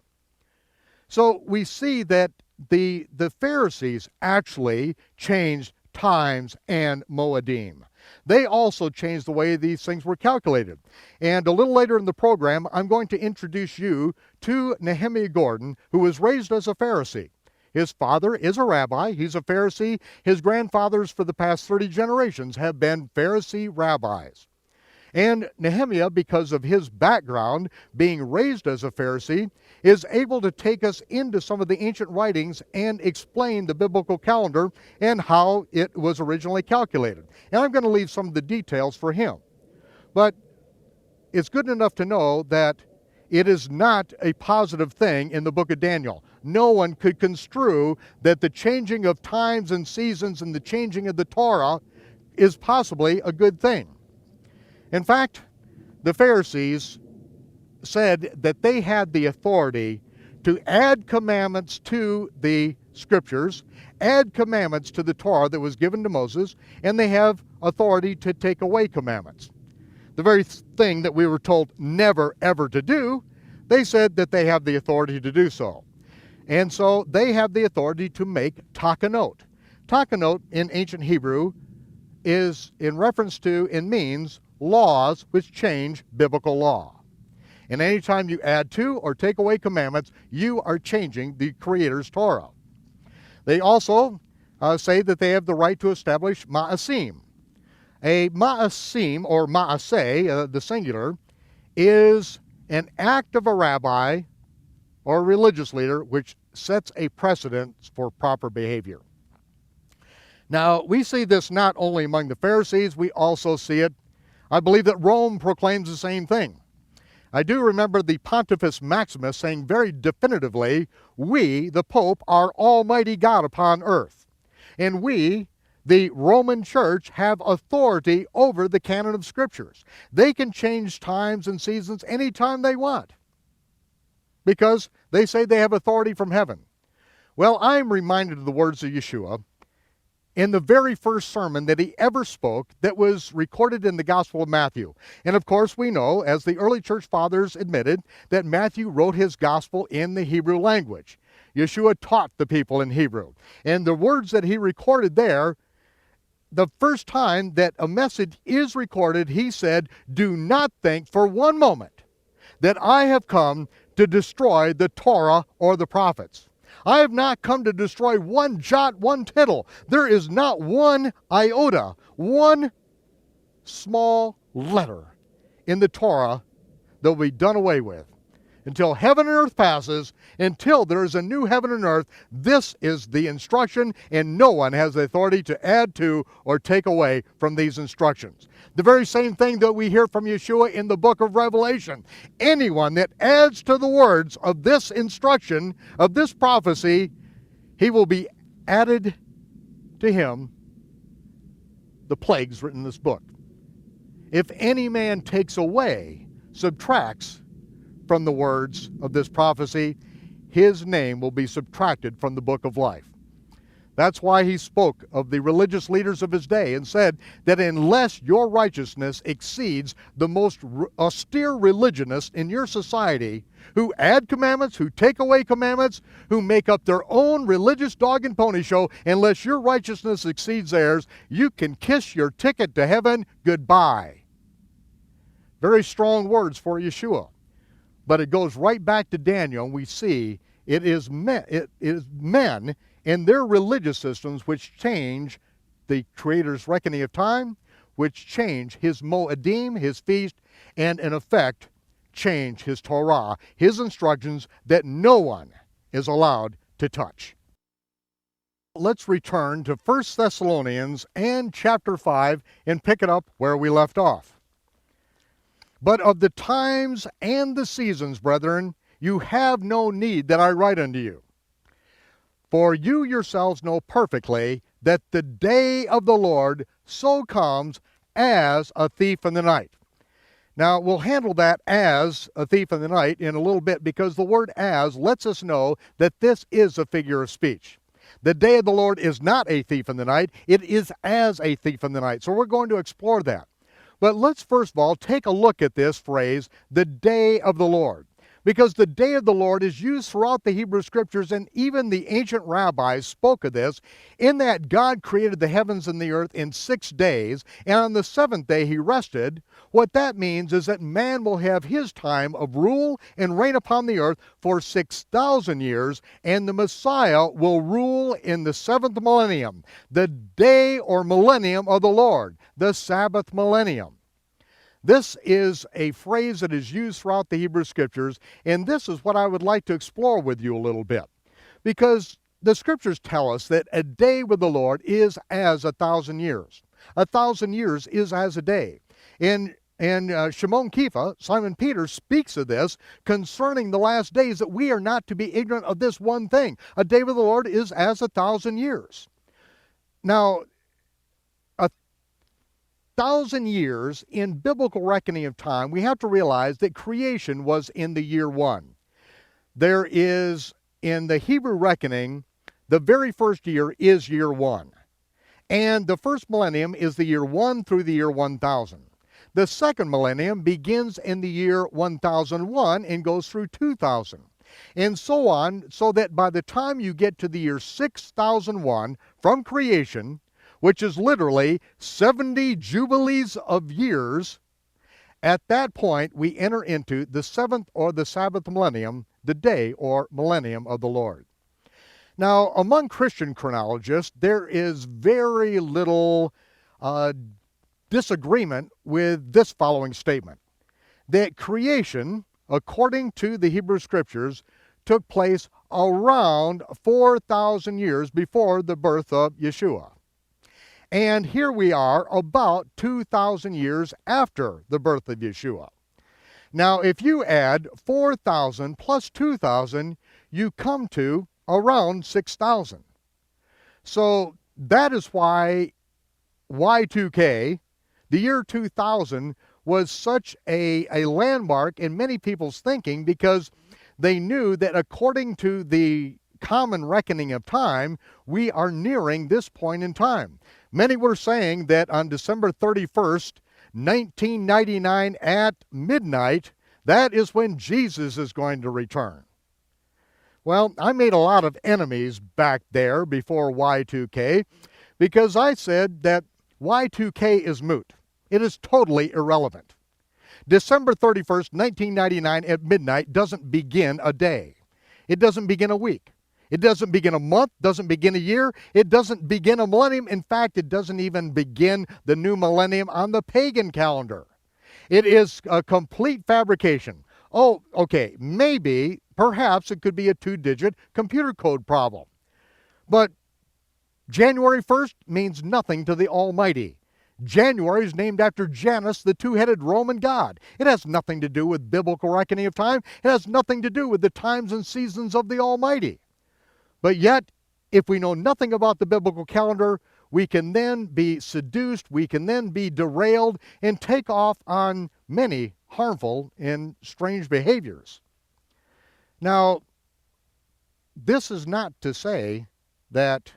So we see that the Pharisees actually changed times and moedim. They also changed the way these things were calculated. And a little later in the program, I'm going to introduce you to Nehemiah Gordon, who was raised as a Pharisee. His father is a rabbi. He's a Pharisee. His grandfathers for the past 30 generations have been Pharisee rabbis. And Nehemiah, because of his background, being raised as a Pharisee, is able to take us into some of the ancient writings and explain the biblical calendar and how it was originally calculated. And I'm going to leave some of the details for him. But it's good enough to know that it is not a positive thing in the book of Daniel. No one could construe that the changing of times and seasons and the changing of the Torah is possibly a good thing. In fact, the Pharisees said that they had the authority to add commandments to the scriptures, add commandments to the Torah that was given to Moses, and they have authority to take away commandments. The very thing that we were told never ever to do, they said that they have the authority to do so. And so they have the authority to make takanot. Takanot in ancient Hebrew is in reference to and means laws which change biblical law. And anytime you add to or take away commandments, you are changing the Creator's Torah. They also say that they have the right to establish ma'asim. A ma'asim, or ma'aseh, the singular, is an act of a rabbi or a religious leader which sets a precedent for proper behavior. Now, we see this not only among the Pharisees, we also see it. I believe that Rome proclaims the same thing. I do remember the Pontifex Maximus saying very definitively, we, the Pope, are Almighty God upon earth. And we, the Roman Church, have authority over the canon of scriptures. They can change times and seasons anytime they want, because they say they have authority from heaven. Well, I'm reminded of the words of Yahshua in the very first sermon that he ever spoke that was recorded in the Gospel of Matthew. And of course we know, as the early church fathers admitted, that Matthew wrote his gospel in the Hebrew language. Yahshua taught the people in Hebrew. And the words that he recorded there, the first time that a message is recorded, he said, "Do not think for one moment that I have come to destroy the Torah or the prophets. I have not come to destroy one jot, one tittle. There is not one iota, one small letter in the Torah that will be done away with. Until heaven and earth passes, until there is a new heaven and earth, this is the instruction, and no one has the authority to add to or take away from these instructions." The very same thing that we hear from Yahshua in the book of Revelation. Anyone that adds to the words of this instruction, of this prophecy, he will be added to him the plagues written in this book. If any man takes away, subtracts from the words of this prophecy, his name will be subtracted from the book of life. That's why he spoke of the religious leaders of his day and said that unless your righteousness exceeds the most austere religionists in your society, who add commandments, who take away commandments, who make up their own religious dog and pony show, unless your righteousness exceeds theirs, you can kiss your ticket to heaven goodbye. Very strong words for Yahshua. But it goes right back to Daniel, and we see it is men in their religious systems which change the Creator's reckoning of time, which change his Moedim, his feast, and in effect change his Torah, his instructions that no one is allowed to touch. Let's return to 1 Thessalonians and chapter 5 and pick it up where we left off. But of the times and the seasons, brethren, you have no need that I write unto you. For you yourselves know perfectly that the day of the Lord so comes as a thief in the night. Now, we'll handle that as a thief in the night in a little bit, because the word as lets us know that this is a figure of speech. The day of the Lord is not a thief in the night, it is as a thief in the night. So we're going to explore that. But let's first of all take a look at this phrase, the day of the Lord. Because the day of the Lord is used throughout the Hebrew Scriptures, and even the ancient rabbis spoke of this, in that God created the heavens and the earth in 6 days, and on the 7th day he rested. What that means is that man will have his time of rule and reign upon the earth for 6,000 years, and the Messiah will rule in the 7th millennium, the day or millennium of the Lord, the Sabbath millennium. This is a phrase that is used throughout the Hebrew Scriptures, and this is what I would like to explore with you a little bit. Because the Scriptures tell us that a day with the Lord is as 1,000 years. 1,000 years is as a day. And Shimon Kefa, Simon Peter, speaks of this concerning the last days, that we are not to be ignorant of this one thing. A day with the Lord is as 1,000 years. Now, 1,000 years in biblical reckoning of time, we have to realize that creation was in the year 1. There is, in the Hebrew reckoning, the very first year is year 1. And the first millennium is the year 1 through the year 1000. The second millennium begins in the year 1001 and goes through 2000. And so on, so that by the time you get to the year 6001 from creation, which is literally 70 jubilees of years, at that point we enter into the 7th or the Sabbath millennium, the day or millennium of the Lord. Now, among Christian chronologists, there is very little disagreement with this following statement, that creation, according to the Hebrew Scriptures, took place around 4,000 years before the birth of Yahshua. And here we are about 2,000 years after the birth of Yahshua. Now, if you add 4,000 plus 2,000, you come to around 6,000. So that is why Y2K, the year 2000, was such a landmark in many people's thinking, because they knew that according to the common reckoning of time, we are nearing this point in time. Many were saying that on December 31st, 1999 at midnight, that is when Jesus is going to return. Well, I made a lot of enemies back there before Y2K, because I said that Y2K is moot. It is totally irrelevant. December 31st, 1999 at midnight doesn't begin a day. It doesn't begin a week. It doesn't begin a month, doesn't begin a year, it doesn't begin a millennium. In fact, it doesn't even begin the new millennium on the pagan calendar. It is a complete fabrication. Oh, okay, maybe, perhaps it could be a 2-digit computer code problem. But January 1st means nothing to the Almighty. January is named after Janus, the two-headed Roman god. It has nothing to do with biblical reckoning of time. It has nothing to do with the times and seasons of the Almighty. But yet, if we know nothing about the biblical calendar, we can then be seduced, we can then be derailed, and take off on many harmful and strange behaviors. Now, this is not to say that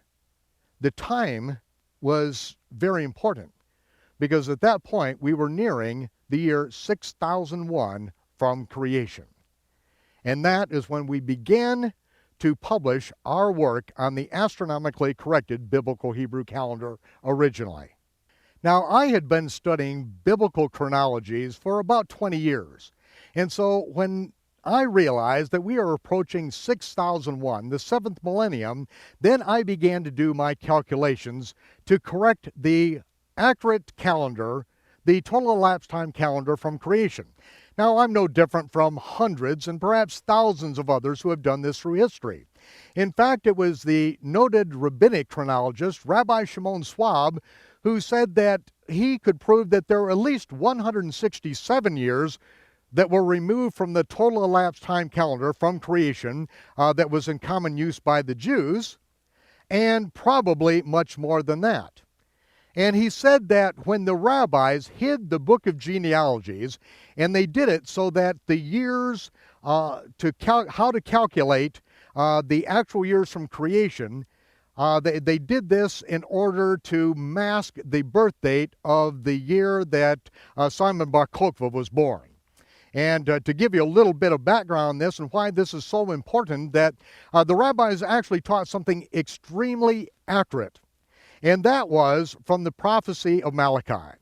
the time was very important, because at that point we were nearing the year 6001 from creation. And that is when we began to publish our work on the astronomically corrected biblical Hebrew calendar originally. Now, I had been studying biblical chronologies for about 20 years. And so when I realized that we are approaching 6001, the seventh millennium, then I began to do my calculations to correct the accurate calendar, the total elapsed time calendar from creation. Now, I'm no different from hundreds and perhaps thousands of others who have done this through history. In fact, it was the noted rabbinic chronologist, Rabbi Shimon Kefa, who said that he could prove that there were at least 167 years that were removed from the total elapsed time calendar from creation that was in common use by the Jews, and probably much more than that. And he said that when the rabbis hid the book of genealogies, and they did it so that the years, how to calculate the actual years from creation, they did this in order to mask the birth date of the year that Simon Bar Kokhba was born. And to give you a little bit of background on this and why this is so important, that the rabbis actually taught something extremely accurate. And that was from the prophecy of Malachi.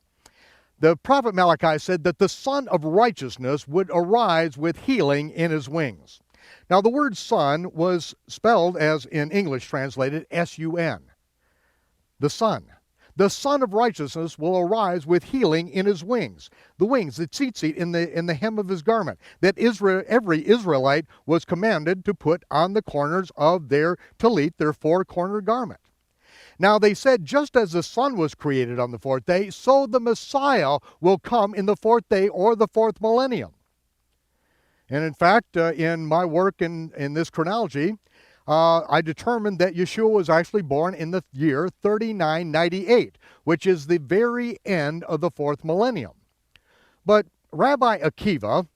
The prophet Malachi said that the Son of Righteousness would arise with healing in his wings. Now, the word son was spelled as in English translated S-U-N. The Son. The Son of Righteousness will arise with healing in his wings. The wings, the tzitzit in the hem of his garment, that every Israelite was commanded to put on the corners of their tallit, their four-cornered garment. Now, they said, just as the sun was created on the fourth day, so the Messiah will come in the fourth day or the fourth millennium. And in fact, in my work in this chronology, I determined that Yahshua was actually born in the year 3998, which is the very end of the fourth millennium. But Rabbi Akiva,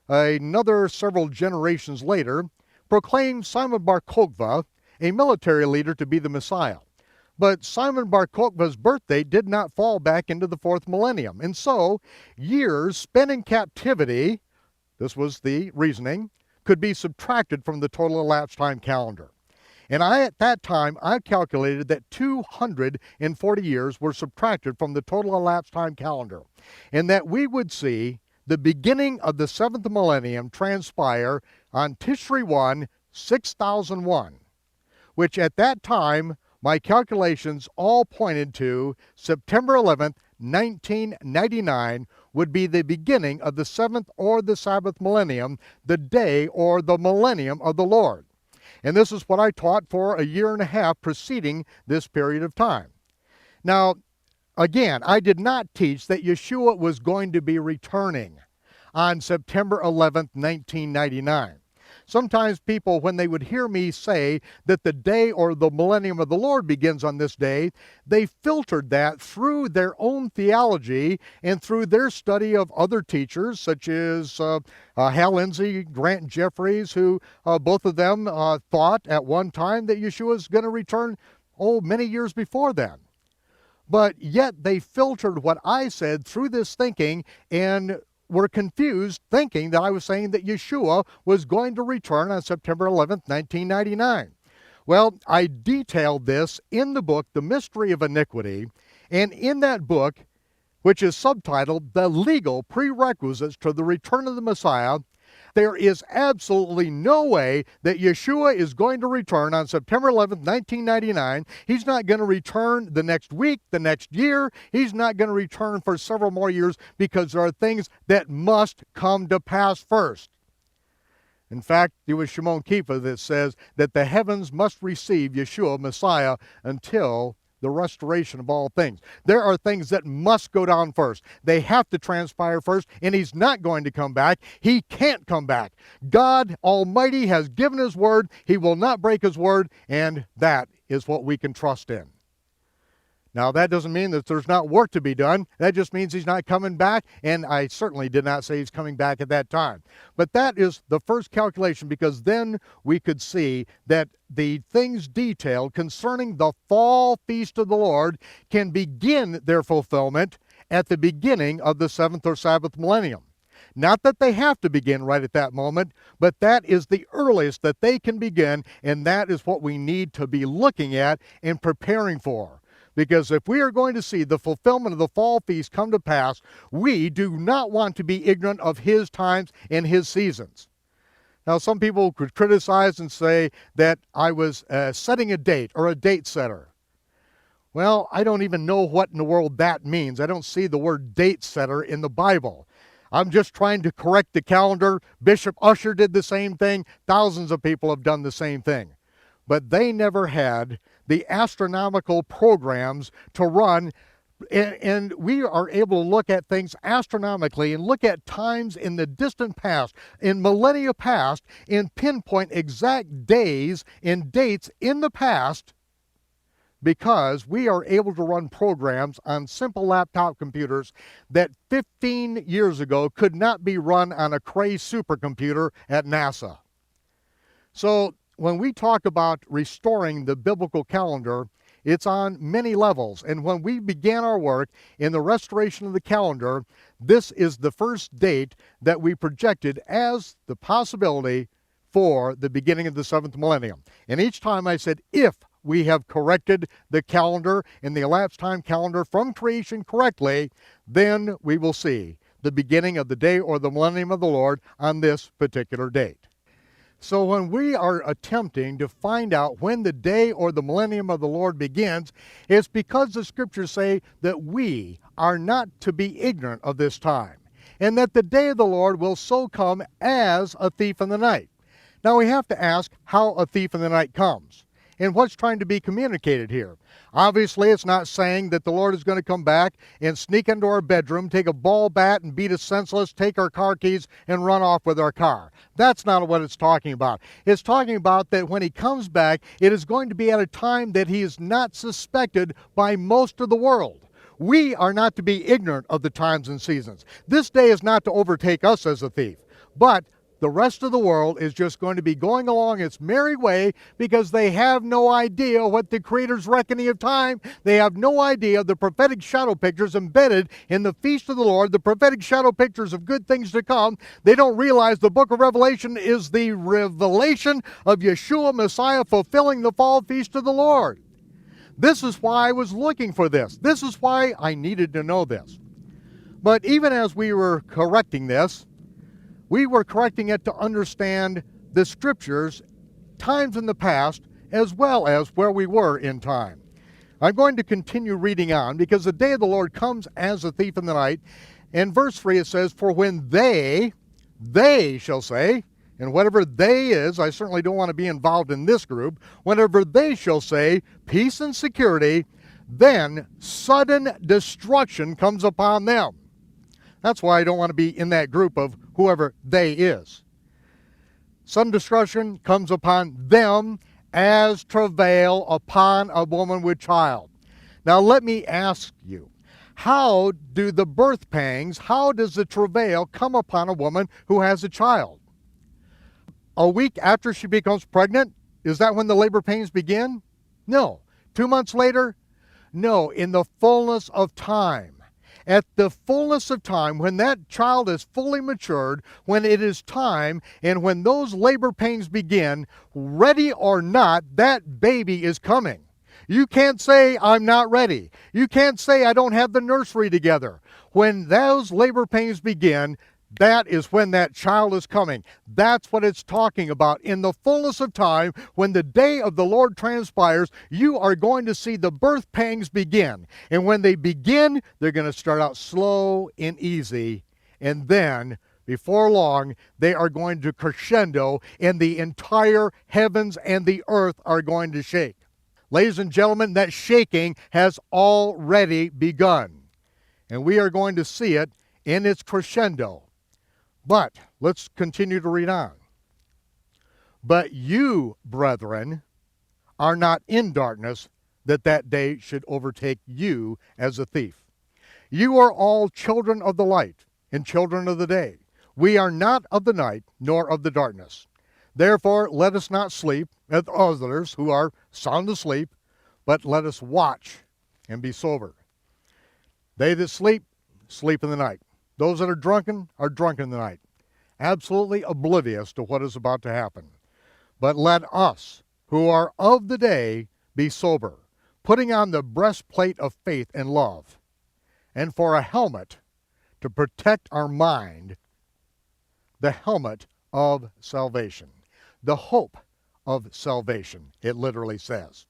another several generations later, proclaimed Simon Bar Kokhba, a military leader, to be the Messiah. But Simon Bar Kokhba's birthday did not fall back into the fourth millennium. And so, years spent in captivity, this was the reasoning, could be subtracted from the total elapsed time calendar. And at that time, I calculated that 240 years were subtracted from the total elapsed time calendar, and that we would see the beginning of the seventh millennium transpire on Tishri 1, 6001, which at that time, my calculations all pointed to September 11th, 1999 would be the beginning of the seventh or the Sabbath millennium, the day or the millennium of the Lord. And this is what I taught for a year and a half preceding this period of time. Now, again, I did not teach that Yahshua was going to be returning on September 11th, 1999. Sometimes people, when they would hear me say that the day or the millennium of the Lord begins on this day, they filtered that through their own theology and through their study of other teachers, such as Hal Lindsey, Grant Jeffries, who both of them thought at one time that Yeshua was going to return, many years before then. But yet they filtered what I said through this thinking and were confused, thinking that I was saying that Yeshua was going to return on September 11th, 1999. Well, I detailed this in the book, The Mystery of Iniquity, and in that book, which is subtitled, The Legal Prerequisites to the Return of the Messiah, there is absolutely no way that Yeshua is going to return on September 11th, 1999. He's not going to return the next week, the next year. He's not going to return for several more years because there are things that must come to pass first. In fact, it was Shimon Kefa that says that the heavens must receive Yeshua, Messiah, until the restoration of all things. There are things that must go down first. They have to transpire first, and he's not going to come back. He can't come back. God Almighty has given his word. He will not break his word, and that is what we can trust in. Now, that doesn't mean that there's not work to be done. That just means he's not coming back, and I certainly did not say he's coming back at that time. But that is the first calculation, because then we could see that the things detailed concerning the fall feast of the Lord can begin their fulfillment at the beginning of the 7th or Sabbath millennium. Not that they have to begin right at that moment, but that is the earliest that they can begin, and that is what we need to be looking at and preparing for. Because if we are going to see the fulfillment of the fall feast come to pass, we do not want to be ignorant of his times and his seasons. Now, some people could criticize and say that I was setting a date or a date setter. Well, I don't even know what in the world that means. I don't see the word date setter in the Bible. I'm just trying to correct the calendar. Bishop Usher did the same thing. Thousands of people have done the same thing. But they never had the astronomical programs to run, and we are able to look at things astronomically and look at times in the distant past, in millennia past, and pinpoint exact days and dates in the past, because we are able to run programs on simple laptop computers that 15 years ago could not be run on a Cray supercomputer at NASA. So when we talk about restoring the biblical calendar, it's on many levels. And when we began our work in the restoration of the calendar, this is the first date that we projected as the possibility for the beginning of the 7th millennium. And each time I said, if we have corrected the calendar and the elapsed time calendar from creation correctly, then we will see the beginning of the day or the millennium of the Lord on this particular date. So when we are attempting to find out when the day or the millennium of the Lord begins, it's because the scriptures say that we are not to be ignorant of this time, and that the day of the Lord will so come as a thief in the night. Now we have to ask how a thief in the night comes, and what's trying to be communicated here. Obviously, it's not saying that the Lord is going to come back and sneak into our bedroom, take a ball bat and beat us senseless, take our car keys and run off with our car. That's not what it's talking about. It's talking about that when he comes back, it is going to be at a time that he is not suspected by most of the world. We are not to be ignorant of the times and seasons. This day is not to overtake us as a thief, but the rest of the world is just going to be going along its merry way because they have no idea what the Creator's reckoning of time. They have no idea the prophetic shadow pictures embedded in the feast of the Lord, the prophetic shadow pictures of good things to come. They don't realize the book of Revelation is the revelation of Yahshua, Messiah, fulfilling the fall feast of the Lord. This is why I was looking for this. This is why I needed to know this. But even as we were correcting this, we were correcting it to understand the scriptures, times in the past, as well as where we were in time. I'm going to continue reading on because the day of the Lord comes as a thief in the night. In verse 3 it says, for when they shall say, and whatever they is, I certainly don't want to be involved in this group, whenever they shall say, peace and security, then sudden destruction comes upon them. That's why I don't want to be in that group of whoever they is. Sudden destruction comes upon them as travail upon a woman with child. Now let me ask you, how do the birth pangs, how does the travail come upon a woman who has a child? A week after she becomes pregnant? Is that when the labor pains begin? No. 2 months later? No, in the fullness of time. At the fullness of time, when that child is fully matured, when it is time, and when those labor pains begin, ready or not, that baby is coming. You can't say, I'm not ready. You can't say, I don't have the nursery together. When those labor pains begin, that is when that child is coming. That's what it's talking about. In the fullness of time, when the day of the Lord transpires, you are going to see the birth pangs begin. And when they begin, they're going to start out slow and easy. And then, before long, they are going to crescendo, and the entire heavens and the earth are going to shake. Ladies and gentlemen, that shaking has already begun. And we are going to see it in its crescendo. But let's continue to read on. But you, brethren, are not in darkness, that that day should overtake you as a thief. You are all children of the light and children of the day. We are not of the night nor of the darkness. Therefore, let us not sleep as others who are sound asleep, but let us watch and be sober. They that sleep, sleep in the night. Those that are drunken in the night, absolutely oblivious to what is about to happen. But let us, who are of the day, be sober, putting on the breastplate of faith and love, and for a helmet to protect our mind, the helmet of salvation, the hope of salvation, it literally says.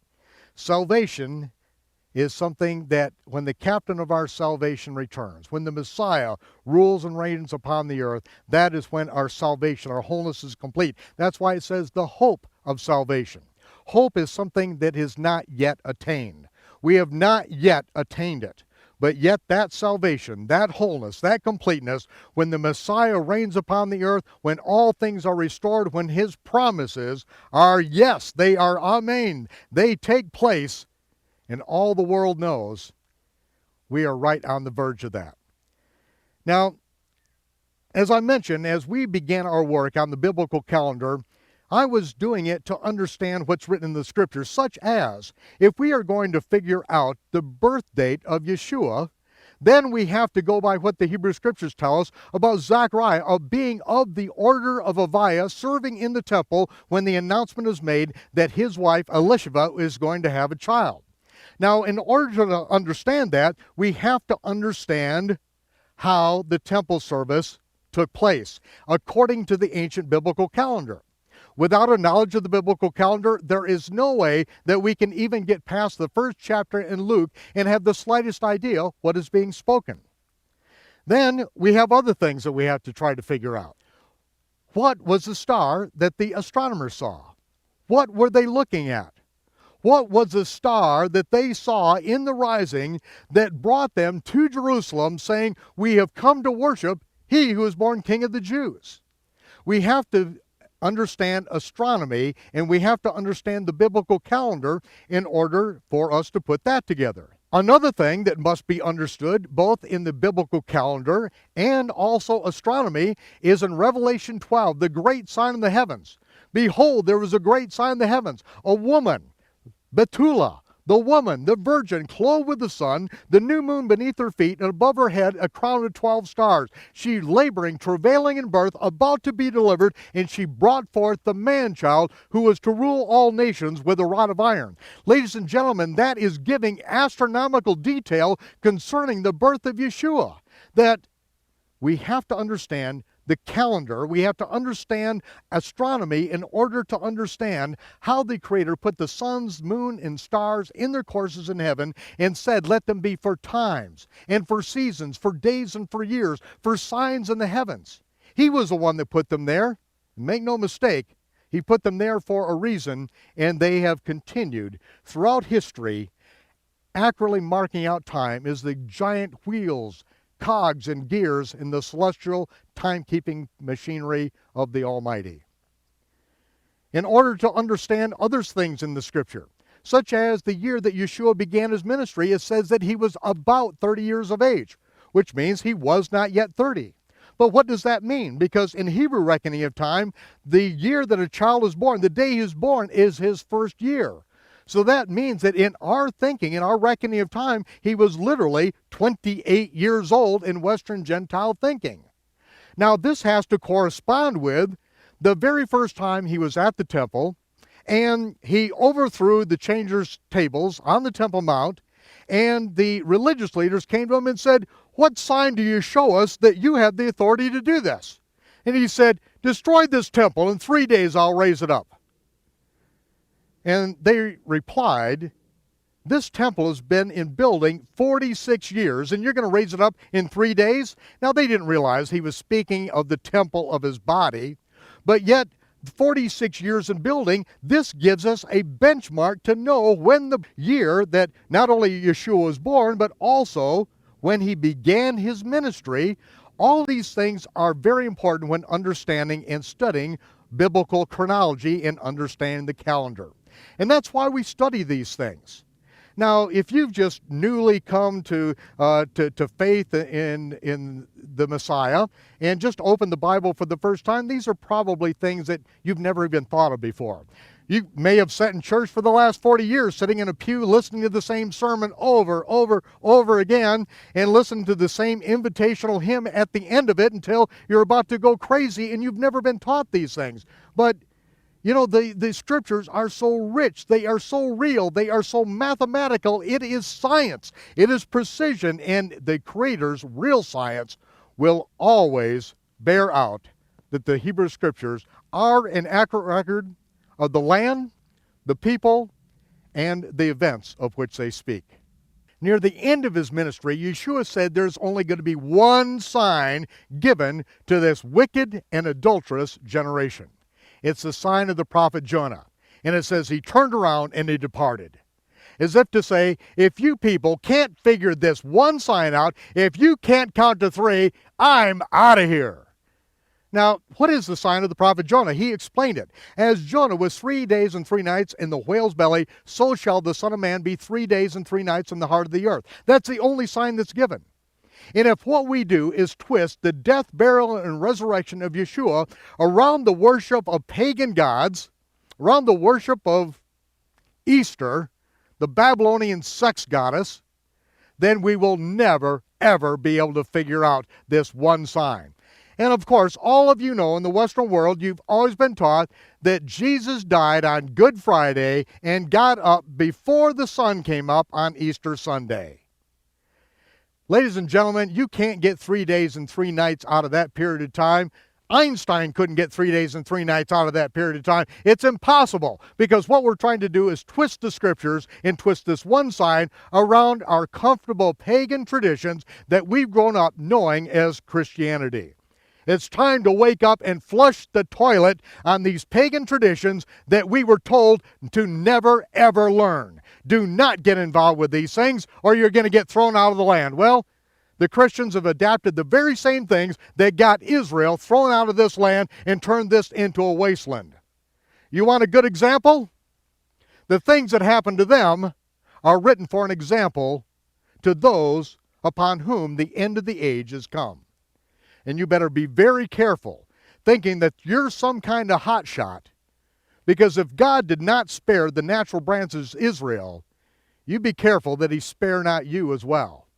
Salvation is something that when the captain of our salvation returns, when the Messiah rules and reigns upon the earth, that is when our salvation, our wholeness is complete. That's why it says the hope of salvation. Hope is something that is not yet attained. We have not yet attained it. But yet that salvation, that wholeness, that completeness, when the Messiah reigns upon the earth, when all things are restored, when his promises are yes, they are amen, they take place, and all the world knows, we are right on the verge of that. Now, as I mentioned, as we began our work on the biblical calendar, I was doing it to understand what's written in the scriptures, such as, if we are going to figure out the birth date of Yahshua, then we have to go by what the Hebrew scriptures tell us about Zechariah, of being of the order of Aviah, serving in the temple when the announcement is made that his wife Elisheva is going to have a child. Now, in order to understand that, we have to understand how the temple service took place, according to the ancient biblical calendar. Without a knowledge of the biblical calendar, there is no way that we can even get past the first chapter in Luke and have the slightest idea what is being spoken. Then we have other things that we have to try to figure out. What was the star that the astronomers saw? What were they looking at? What was the star that they saw in the rising that brought them to Jerusalem, saying, we have come to worship he who is born King of the Jews? We have to understand astronomy, and we have to understand the biblical calendar in order for us to put that together. Another thing that must be understood, both in the biblical calendar and also astronomy, is in Revelation 12, the great sign in the heavens. Behold, there was a great sign in the heavens, a woman, Betula, the woman, the virgin, clothed with the sun, the new moon beneath her feet, and above her head a crown of 12 stars. She laboring, travailing in birth, about to be delivered, and she brought forth the man-child who was to rule all nations with a rod of iron. Ladies and gentlemen, that is giving astronomical detail concerning the birth of Yahshua. That we have to understand the calendar, we have to understand astronomy in order to understand how the Creator put the suns, moon, and stars in their courses in heaven and said, let them be for times and for seasons, for days and for years, for signs in the heavens. He was the one that put them there. Make no mistake, he put them there for a reason, and they have continued throughout history, accurately marking out time as the giant wheels, cogs, and gears in the celestial timekeeping machinery of the Almighty. In order to understand other things in the scripture, such as the year that Yahshua began his ministry, it says that he was about 30 years of age, which means he was not yet 30. But what does that mean? Because in Hebrew reckoning of time, the year that a child is born, the day he is born, is his first year. So that means that in our thinking, in our reckoning of time, he was literally 28 years old in Western Gentile thinking. Now this has to correspond with the very first time he was at the temple, and he overthrew the changers' tables on the Temple Mount, and the religious leaders came to him and said, what sign do you show us that you have the authority to do this? And he said, destroy this temple, in 3 days I'll raise it up. And they replied, this temple has been in building 46 years, and you're going to raise it up in 3 days? Now, they didn't realize he was speaking of the temple of his body, but yet 46 years in building, this gives us a benchmark to know when the year that not only Yahshua was born, but also when he began his ministry. All these things are very important when understanding and studying biblical chronology and understanding the calendar. And that's why we study these things. Now, if you've just newly come to faith in the Messiah and just opened the Bible for the first time, these are probably things that you've never even thought of before. You may have sat in church for the last 40 years, sitting in a pew, listening to the same sermon over again, and listening to the same invitational hymn at the end of it until you're about to go crazy, and you've never been taught these things. But you know, the scriptures are so rich, they are so real, they are so mathematical. It is science, it is precision, and the Creator's real science will always bear out that the Hebrew scriptures are an accurate record of the land, the people, and the events of which they speak. Near the end of his ministry, Yahshua said there's only going to be one sign given to this wicked and adulterous generation. It's the sign of the prophet Jonah. And it says he turned around and he departed. As if to say, if you people can't figure this one sign out, if you can't count to 3, I'm out of here. Now, what is the sign of the prophet Jonah? He explained it. As Jonah was 3 days and 3 nights in the whale's belly, so shall the Son of Man be 3 days and 3 nights in the heart of the earth. That's the only sign that's given. And if what we do is twist the death, burial, and resurrection of Yahshua around the worship of pagan gods, around the worship of Easter, the Babylonian sex goddess, then we will never, ever be able to figure out this one sign. And of course, all of you know in the Western world, you've always been taught that Jesus died on Good Friday and got up before the sun came up on Easter Sunday. Ladies and gentlemen, you can't get 3 days and 3 nights out of that period of time. Einstein couldn't get 3 days and 3 nights out of that period of time. It's impossible, because what we're trying to do is twist the scriptures and twist this one sign around our comfortable pagan traditions that we've grown up knowing as Christianity. It's time to wake up and flush the toilet on these pagan traditions that we were told to never, ever learn. Do not get involved with these things or you're going to get thrown out of the land. Well, the Christians have adapted the very same things that got Israel thrown out of this land and turned this into a wasteland. You want a good example? The things that happened to them are written for an example to those upon whom the end of the age has come. And you better be very careful thinking that you're some kind of hotshot, because if God did not spare the natural branches of Israel, you be careful that he spare not you as well.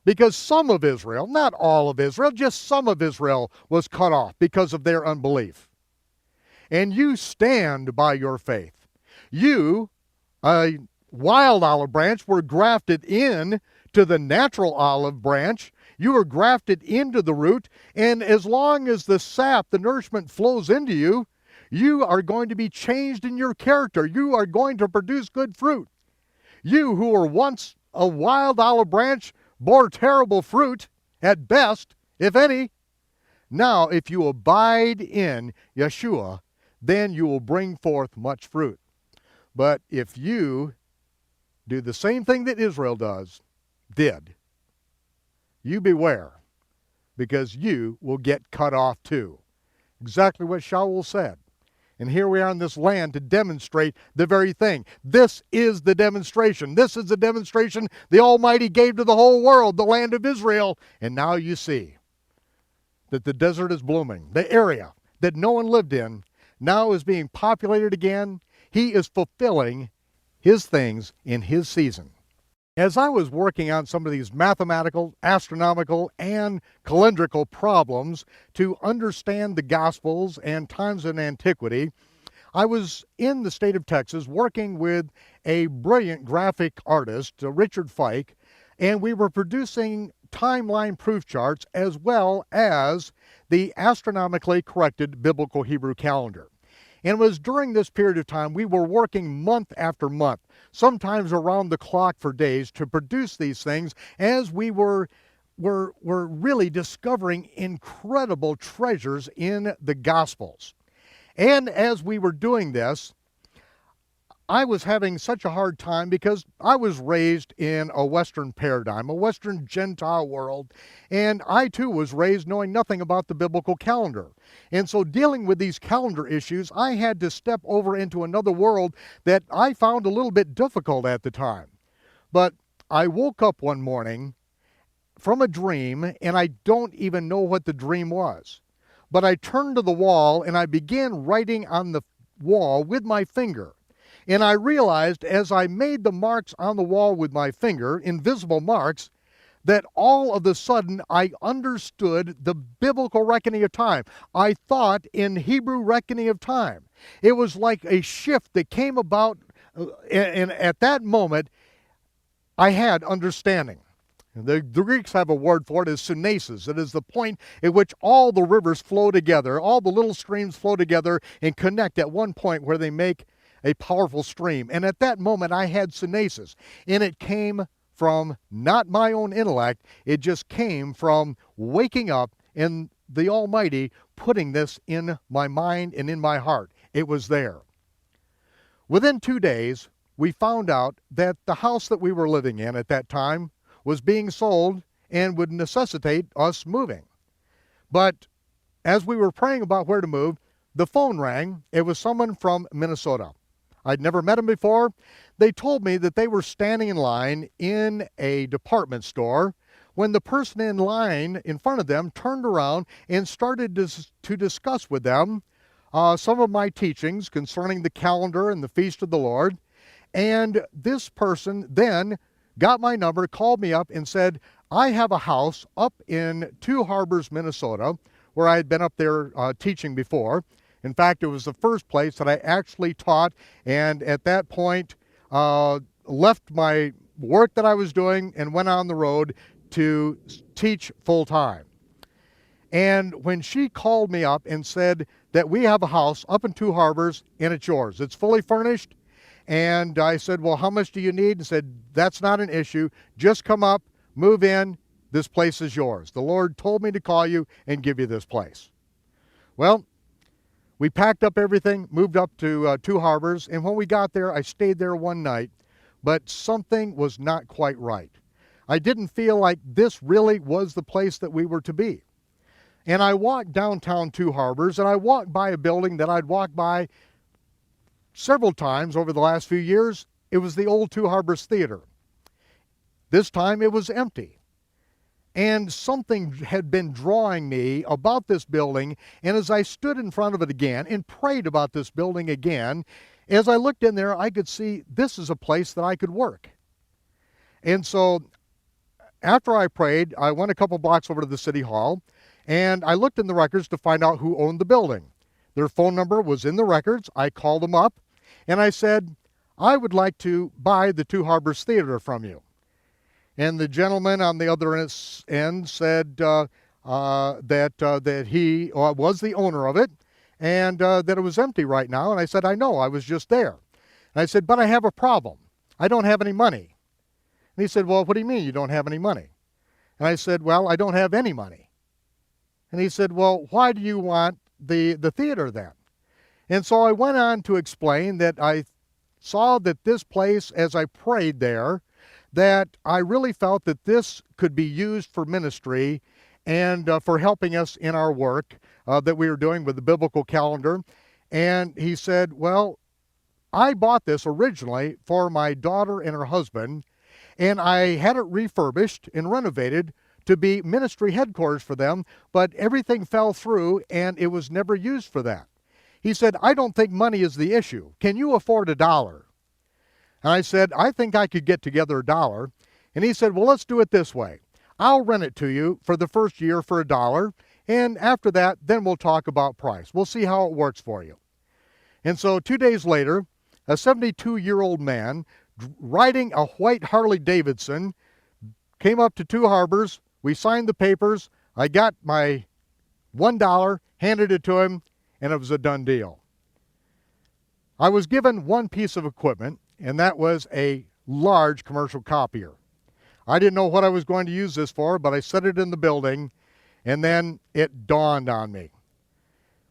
Because some of Israel, not all of Israel, just some of Israel was cut off because of their unbelief. And you stand by your faith. You, a wild olive branch, were grafted in to the natural olive branch. You are grafted into the root, and as long as the sap, the nourishment flows into you, you are going to be changed in your character. You are going to produce good fruit. You who were once a wild olive branch bore terrible fruit, at best, if any. Now, if you abide in Yahshua, then you will bring forth much fruit. But if you do the same thing that Israel did, you beware, because you will get cut off too. Exactly what Shaul said. And here we are in this land to demonstrate the very thing. This is the demonstration. This is the demonstration the Almighty gave to the whole world, the land of Israel. And now you see that the desert is blooming. The area that no one lived in now is being populated again. He is fulfilling his things in his season. As I was working on some of these mathematical, astronomical, and calendrical problems to understand the Gospels and times in antiquity, I was in the state of Texas working with a brilliant graphic artist, Richard Fike, and we were producing timeline proof charts as well as the astronomically corrected biblical Hebrew calendar. And it was during this period of time we were working month after month, sometimes around the clock for days, to produce these things as we were really discovering incredible treasures in the Gospels. And as we were doing this, I was having such a hard time because I was raised in a Western paradigm, a Western Gentile world, and I too was raised knowing nothing about the biblical calendar. And so dealing with these calendar issues, I had to step over into another world that I found a little bit difficult at the time. But I woke up one morning from a dream, and I don't even know what the dream was. But I turned to the wall, and I began writing on the wall with my finger. And I realized as I made the marks on the wall with my finger, invisible marks, that all of a sudden I understood the biblical reckoning of time. I thought in Hebrew reckoning of time. It was like a shift that came about, and at that moment, I had understanding. The Greeks have a word for it, is synesis. It is the point at which all the rivers flow together, all the little streams flow together and connect at one point where they make a powerful stream. And at that moment, I had synesis, and it came from not my own intellect, it just came from waking up and the Almighty putting this in my mind and in my heart. It was there. Within 2 days, we found out that the house that we were living in at that time was being sold and would necessitate us moving. But as we were praying about where to move, the phone rang. It was someone from Minnesota. I'd never met them before. They told me that they were standing in line in a department store when the person in line in front of them turned around and started to discuss with them some of my teachings concerning the calendar and the feast of the Lord. And this person then got my number, called me up and said, I have a house up in Two Harbors, Minnesota, where I had been up there teaching before. In fact, it was the first place that I actually taught, and at that point, left my work that I was doing and went on the road to teach full time. And when she called me up and said that we have a house up in Two Harbors and it's yours, it's fully furnished, and I said, well, how much do you need? And said, that's not an issue, just come up, move in, this place is yours. The Lord told me to call you and give you this place. Well, we packed up everything, moved up to Two Harbors, and when we got there, I stayed there one night, but something was not quite right. I didn't feel like this really was the place that we were to be. And I walked downtown Two Harbors, and I walked by a building that I'd walked by several times over the last few years. It was the old Two Harbors Theater. This time it was empty. And something had been drawing me about this building, and as I stood in front of it again and prayed about this building again, as I looked in there, I could see this is a place that I could work. And so after I prayed, I went a couple blocks over to the city hall, and I looked in the records to find out who owned the building. Their phone number was in the records. I called them up, and I said, I would like to buy the Two Harbors Theater from you. And the gentleman on the other end said that he was the owner of it, and that it was empty right now. And I said, I know, I was just there. And I said, but I have a problem. I don't have any money. And he said, well, what do you mean you don't have any money? And I said, well, I don't have any money. And he said, well, why do you want the theater then? And so I went on to explain that I saw that this place, as I prayed there, that I really felt that this could be used for ministry and for helping us in our work that we were doing with the biblical calendar. And he said, well, I bought this originally for my daughter and her husband, and I had it refurbished and renovated to be ministry headquarters for them, but everything fell through and it was never used for that. He said, I don't think money is the issue. Can you afford $1? And I said, I think I could get together $1. And he said, well, let's do it this way. I'll rent it to you for the first year for $1, and after that, then we'll talk about price. We'll see how it works for you. And so 2 days later, a 72-year-old man riding a white Harley Davidson came up to Two Harbors. We signed the papers. I got my $1, handed it to him, and it was a done deal. I was given one piece of equipment, and that was a large commercial copier. I didn't know what I was going to use this for, but I set it in the building, and then it dawned on me.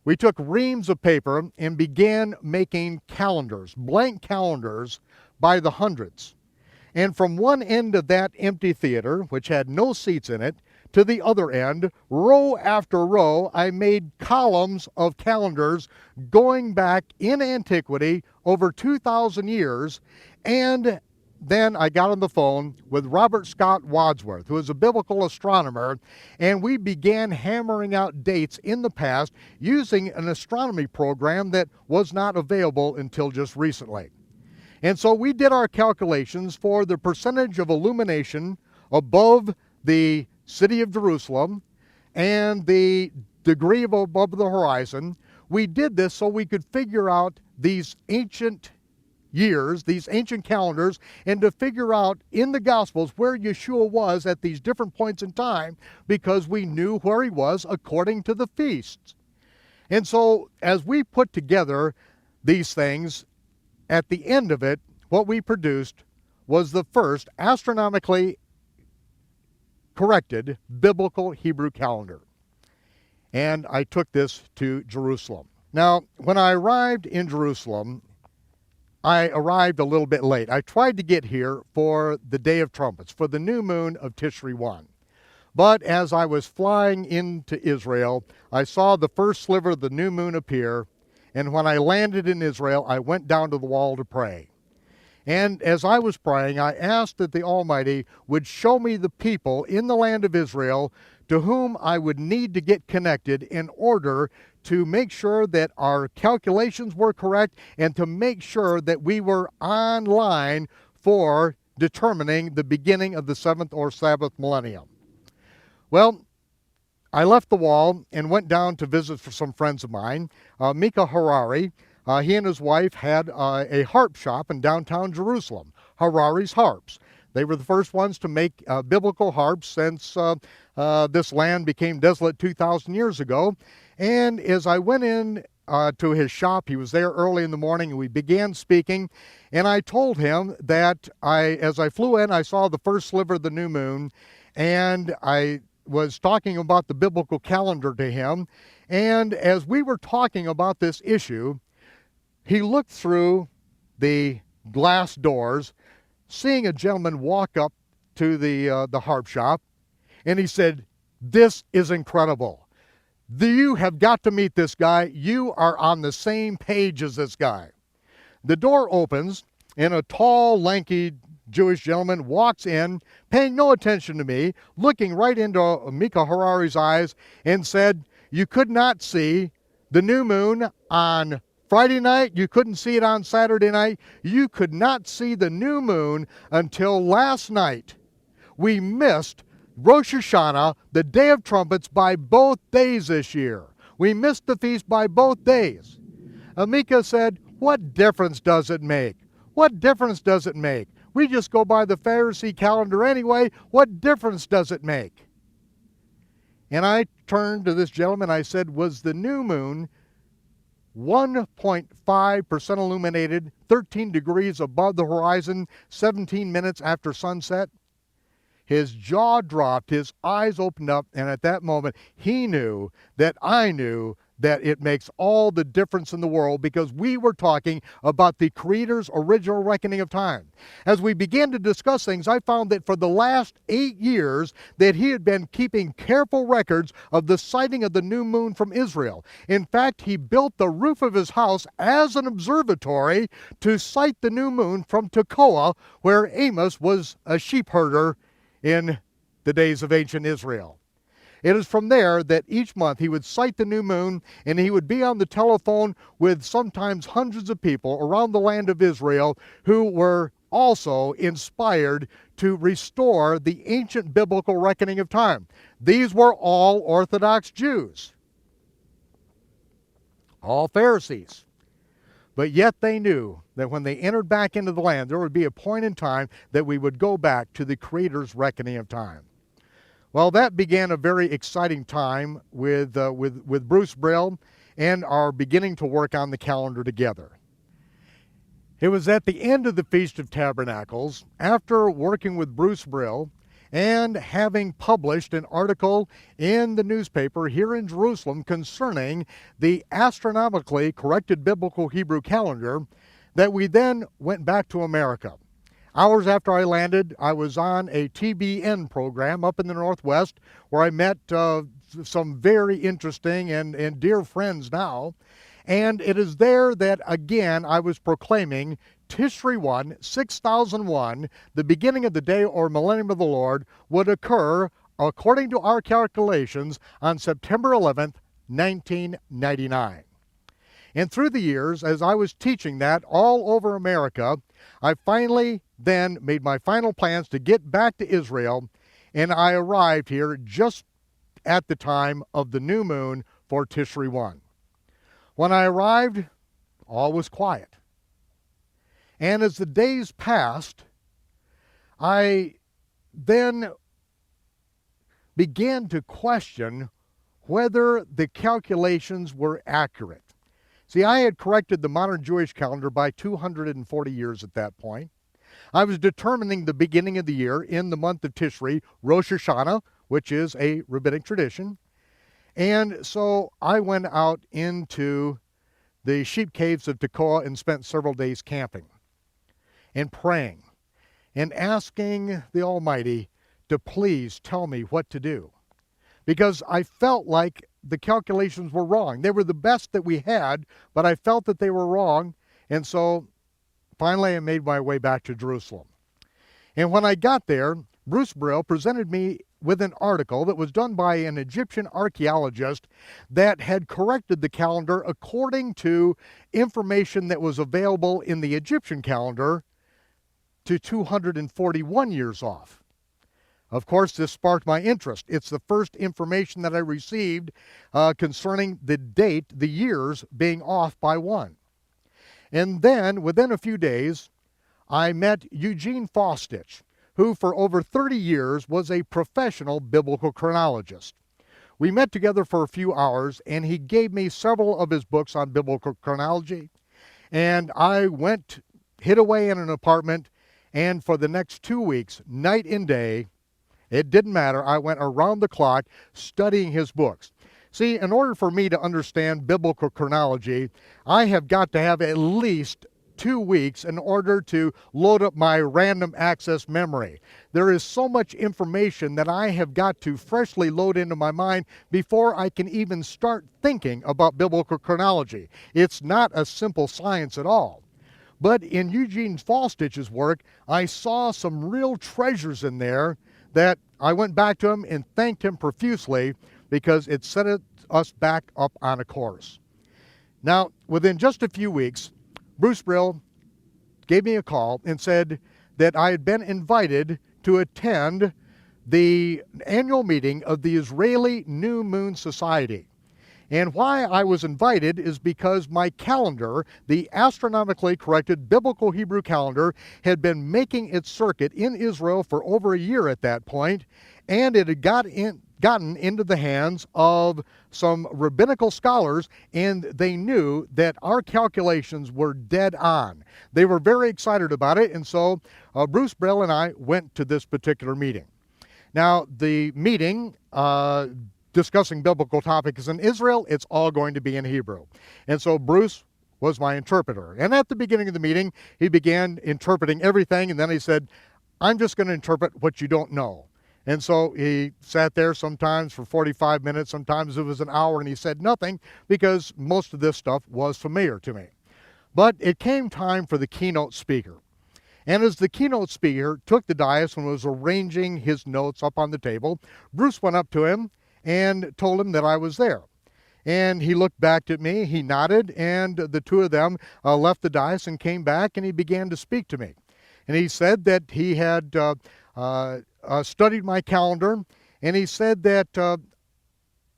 We took reams of paper and began making calendars, blank calendars by the hundreds. And from one end of that empty theater, which had no seats in it, to the other end, row after row, I made columns of calendars going back in antiquity over 2,000 years, and then I got on the phone with Robert Scott Wadsworth, who is a biblical astronomer, and we began hammering out dates in the past using an astronomy program that was not available until just recently. And so we did our calculations for the percentage of illumination above the city of Jerusalem and the degree of above the horizon. We did this so we could figure out these ancient years, these ancient calendars, and to figure out in the Gospels where Yahshua was at these different points in time, because we knew where he was according to the feasts. And so as we put together these things, at the end of it, what we produced was the first astronomically corrected biblical Hebrew calendar. And I took this to Jerusalem. Now, when I arrived in Jerusalem, I arrived a little bit late. I tried to get here for the Day of Trumpets, for the new moon of Tishri 1. But as I was flying into Israel, I saw the first sliver of the new moon appear, and when I landed in Israel, I went down to the wall to pray. And as I was praying, I asked that the Almighty would show me the people in the land of Israel to whom I would need to get connected in order to make sure that our calculations were correct and to make sure that we were online for determining the beginning of the seventh or Sabbath millennium. Well, I left the wall and went down to visit for some friends of mine. Mika Harari, he and his wife had a harp shop in downtown Jerusalem, Harari's Harps. They were the first ones to make biblical harps since this land became desolate 2,000 years ago. And as I went in to his shop, he was there early in the morning, and we began speaking. And I told him that as I flew in, I saw the first sliver of the new moon, and I was talking about the biblical calendar to him. And as we were talking about this issue, he looked through the glass doors, seeing a gentleman walk up to the harp shop, and he said, "This is incredible. You have got to meet this guy. You are on the same page as this guy." The door opens, and a tall, lanky Jewish gentleman walks in, paying no attention to me, looking right into Mika Harari's eyes, and said, "You could not see the new moon on Friday night, you couldn't see it on Saturday night, you could not see the new moon until last night. We missed Rosh Hashanah, the Day of Trumpets, by both days this year. We missed the feast by both days." Mika said, "What difference does it make? What difference does it make? We just go by the Pharisee calendar anyway. What difference does it make?" And I turned to this gentleman, I said, "Was the new moon 1.5% illuminated, 13 degrees above the horizon, 17 minutes after sunset?" His jaw dropped, his eyes opened up, and at that moment, he knew that I knew that it makes all the difference in the world, because we were talking about the Creator's original reckoning of time. As we began to discuss things, I found that for the last 8 years that he had been keeping careful records of the sighting of the new moon from Israel. In fact, he built the roof of his house as an observatory to sight the new moon from Tekoa, where Amos was a sheep herder in the days of ancient Israel. It is from there that each month he would sight the new moon, and he would be on the telephone with sometimes hundreds of people around the land of Israel who were also inspired to restore the ancient biblical reckoning of time. These were all Orthodox Jews, all Pharisees. But yet they knew that when they entered back into the land, there would be a point in time that we would go back to the Creator's reckoning of time. Well, that began a very exciting time with Bruce Brill and our beginning to work on the calendar together. It was at the end of the Feast of Tabernacles, after working with Bruce Brill and having published an article in the newspaper here in Jerusalem concerning the astronomically corrected biblical Hebrew calendar, that we then went back to America. Hours after I landed, I was on a TBN program up in the Northwest where I met some very interesting and dear friends now. And it is there that, again, I was proclaiming Tishri 1, 6001, the beginning of the day or millennium of the Lord, would occur, according to our calculations, on September 11th, 1999. And through the years, as I was teaching that all over America, I finally then made my final plans to get back to Israel, and I arrived here just at the time of the new moon for Tishri 1. When I arrived, all was quiet. And as the days passed, I then began to question whether the calculations were accurate. See, I had corrected the modern Jewish calendar by 240 years at that point. I was determining the beginning of the year in the month of Tishri, Rosh Hashanah, which is a rabbinic tradition. And so I went out into the sheep caves of Tekoa and spent several days camping and praying and asking the Almighty to please tell me what to do. Because I felt like the calculations were wrong. They were the best that we had, but I felt that they were wrong. And so finally I made my way back to Jerusalem. And when I got there, Bruce Brill presented me with an article that was done by an Egyptian archaeologist that had corrected the calendar according to information that was available in the Egyptian calendar to 241 years off. Of course, this sparked my interest. It's the first information that I received concerning the date, the years being off by one. And then, within a few days, I met Eugene Faustich, who for over 30 years was a professional biblical chronologist. We met together for a few hours, and he gave me several of his books on biblical chronology. And I hid away in an apartment, and for the next 2 weeks, night and day, it didn't matter, I went around the clock studying his books. See, in order for me to understand biblical chronology, I have got to have at least 2 weeks in order to load up my random access memory. There is so much information that I have got to freshly load into my mind before I can even start thinking about biblical chronology. It's not a simple science at all. But in Eugene Faustich's work, I saw some real treasures in there that I went back to him and thanked him profusely because it set us back up on a course. Now, within just a few weeks, Bruce Brill gave me a call and said that I had been invited to attend the annual meeting of the Israeli New Moon Society. And why I was invited is because my calendar, the astronomically corrected biblical Hebrew calendar, had been making its circuit in Israel for over a year at that point, and it had gotten into the hands of some rabbinical scholars, and they knew that our calculations were dead on. They were very excited about it, and so Bruce Brill and I went to this particular meeting. Now, the meeting discussing biblical topics in Israel, it's all going to be in Hebrew. And so Bruce was my interpreter. And at the beginning of the meeting, he began interpreting everything, and then he said, I'm just going to interpret what you don't know. And so he sat there sometimes for 45 minutes, sometimes it was an hour, and he said nothing because most of this stuff was familiar to me. But it came time for the keynote speaker. And as the keynote speaker took the dais and was arranging his notes up on the table, Bruce went up to him and told him that I was there. And he looked back at me, he nodded, and the two of them left the dais and came back, and he began to speak to me. And he said that he had studied my calendar, and he said that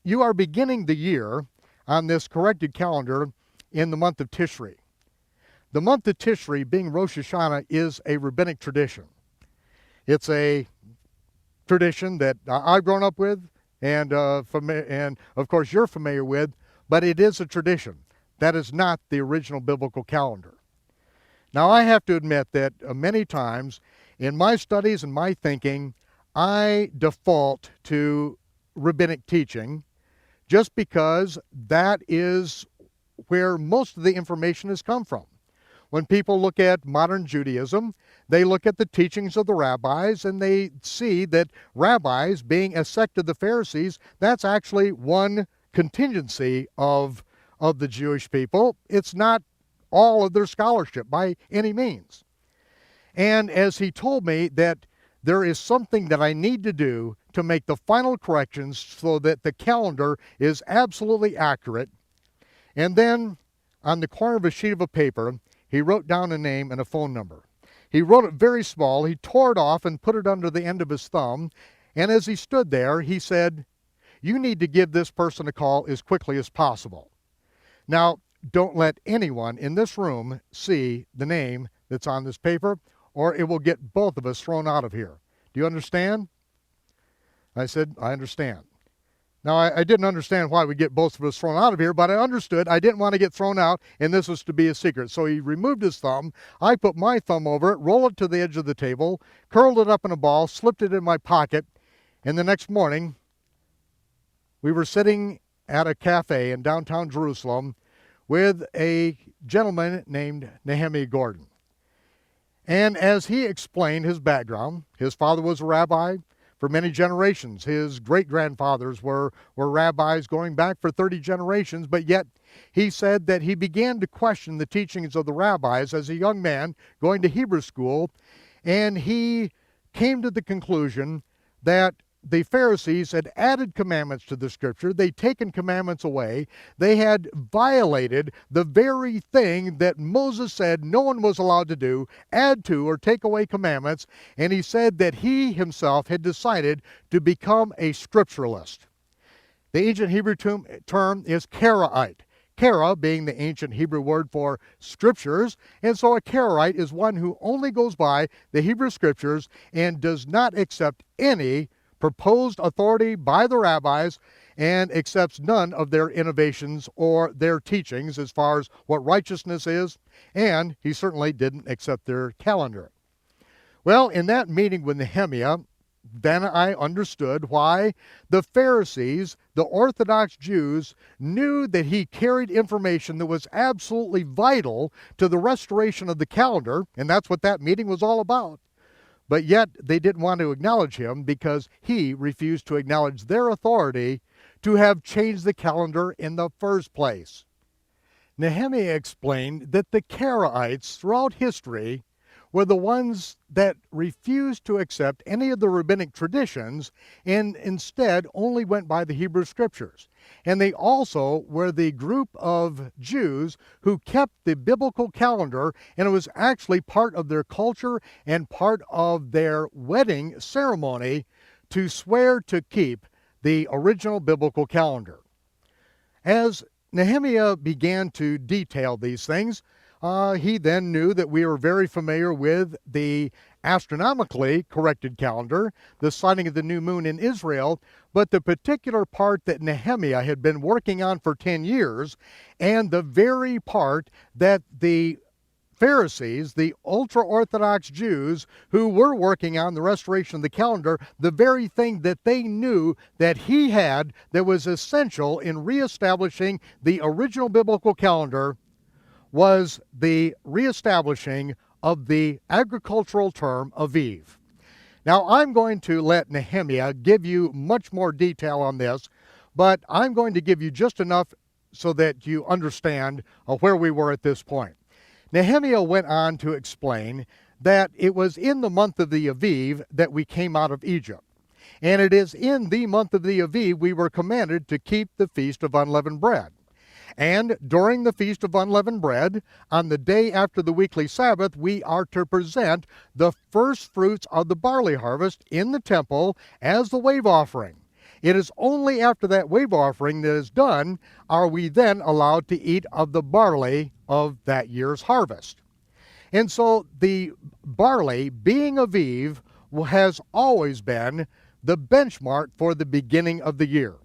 you are beginning the year on this corrected calendar in the month of Tishri. The month of Tishri, being Rosh Hashanah, is a rabbinic tradition. It's a tradition that I've grown up with, and of course you're familiar with, but it is a tradition. That is not the original biblical calendar. Now I have to admit that many times in my studies and my thinking, I default to rabbinic teaching just because that is where most of the information has come from. When people look at modern Judaism, they look at the teachings of the rabbis and they see that rabbis, being a sect of the Pharisees, that's actually one contingency of of the Jewish people. It's not all of their scholarship by any means. And as he told me that there is something that I need to do to make the final corrections so that the calendar is absolutely accurate. And then on the corner of a sheet of a paper, he wrote down a name and a phone number. He wrote it very small. He tore it off and put it under the end of his thumb. And as he stood there, he said, "You need to give this person a call as quickly as possible." Now, don't let anyone in this room see the name that's on this paper, or it will get both of us thrown out of here. Do you understand? I said, "I understand." Now, I didn't understand why we get both of us thrown out of here, but I understood I didn't want to get thrown out, and this was to be a secret. So he removed his thumb. I put my thumb over it, rolled it to the edge of the table, curled it up in a ball, slipped it in my pocket, and the next morning, we were sitting at a cafe in downtown Jerusalem with a gentleman named Nehemiah Gordon. And as he explained his background, his father was a rabbi for many generations. His great-grandfathers were rabbis going back for 30 generations, but yet he said that he began to question the teachings of the rabbis as a young man going to Hebrew school, and he came to the conclusion that the Pharisees had added commandments to the scripture. They'd taken commandments away. They had violated the very thing that Moses said no one was allowed to do, add to or take away commandments. And he said that he himself had decided to become a scripturalist. The ancient Hebrew term is karaite. Kara being the ancient Hebrew word for scriptures, and so a karaite is one who only goes by the Hebrew scriptures and does not accept any proposed authority by the rabbis and accepts none of their innovations or their teachings as far as what righteousness is, and he certainly didn't accept their calendar. Well, in that meeting with Nehemiah, then I understood why the Pharisees, the Orthodox Jews, knew that he carried information that was absolutely vital to the restoration of the calendar, and that's what that meeting was all about. But yet they didn't want to acknowledge him because he refused to acknowledge their authority to have changed the calendar in the first place. Nehemiah explained that the Karaites throughout history were the ones that refused to accept any of the rabbinic traditions and instead only went by the Hebrew scriptures. And they also were the group of Jews who kept the biblical calendar, and it was actually part of their culture and part of their wedding ceremony to swear to keep the original biblical calendar. As Nehemiah began to detail these things, he then knew that we were very familiar with the astronomically corrected calendar, the sighting of the new moon in Israel, but the particular part that Nehemiah had been working on for 10 years, and the very part that the Pharisees, the ultra-Orthodox Jews who were working on the restoration of the calendar, the very thing that they knew that he had that was essential in reestablishing the original biblical calendar was the reestablishing of the agricultural term Aviv. Now I'm going to let Nehemiah give you much more detail on this, but I'm going to give you just enough so that you understand where we were at this point. Nehemiah went on to explain that it was in the month of the Aviv that we came out of Egypt. And it is in the month of the Aviv we were commanded to keep the Feast of Unleavened Bread. And during the Feast of Unleavened Bread, on the day after the weekly Sabbath, we are to present the first fruits of the barley harvest in the temple as the wave offering. It is only after that wave offering that is done are we then allowed to eat of the barley of that year's harvest. And so the barley, being Aviv, has always been the benchmark for the beginning of the year.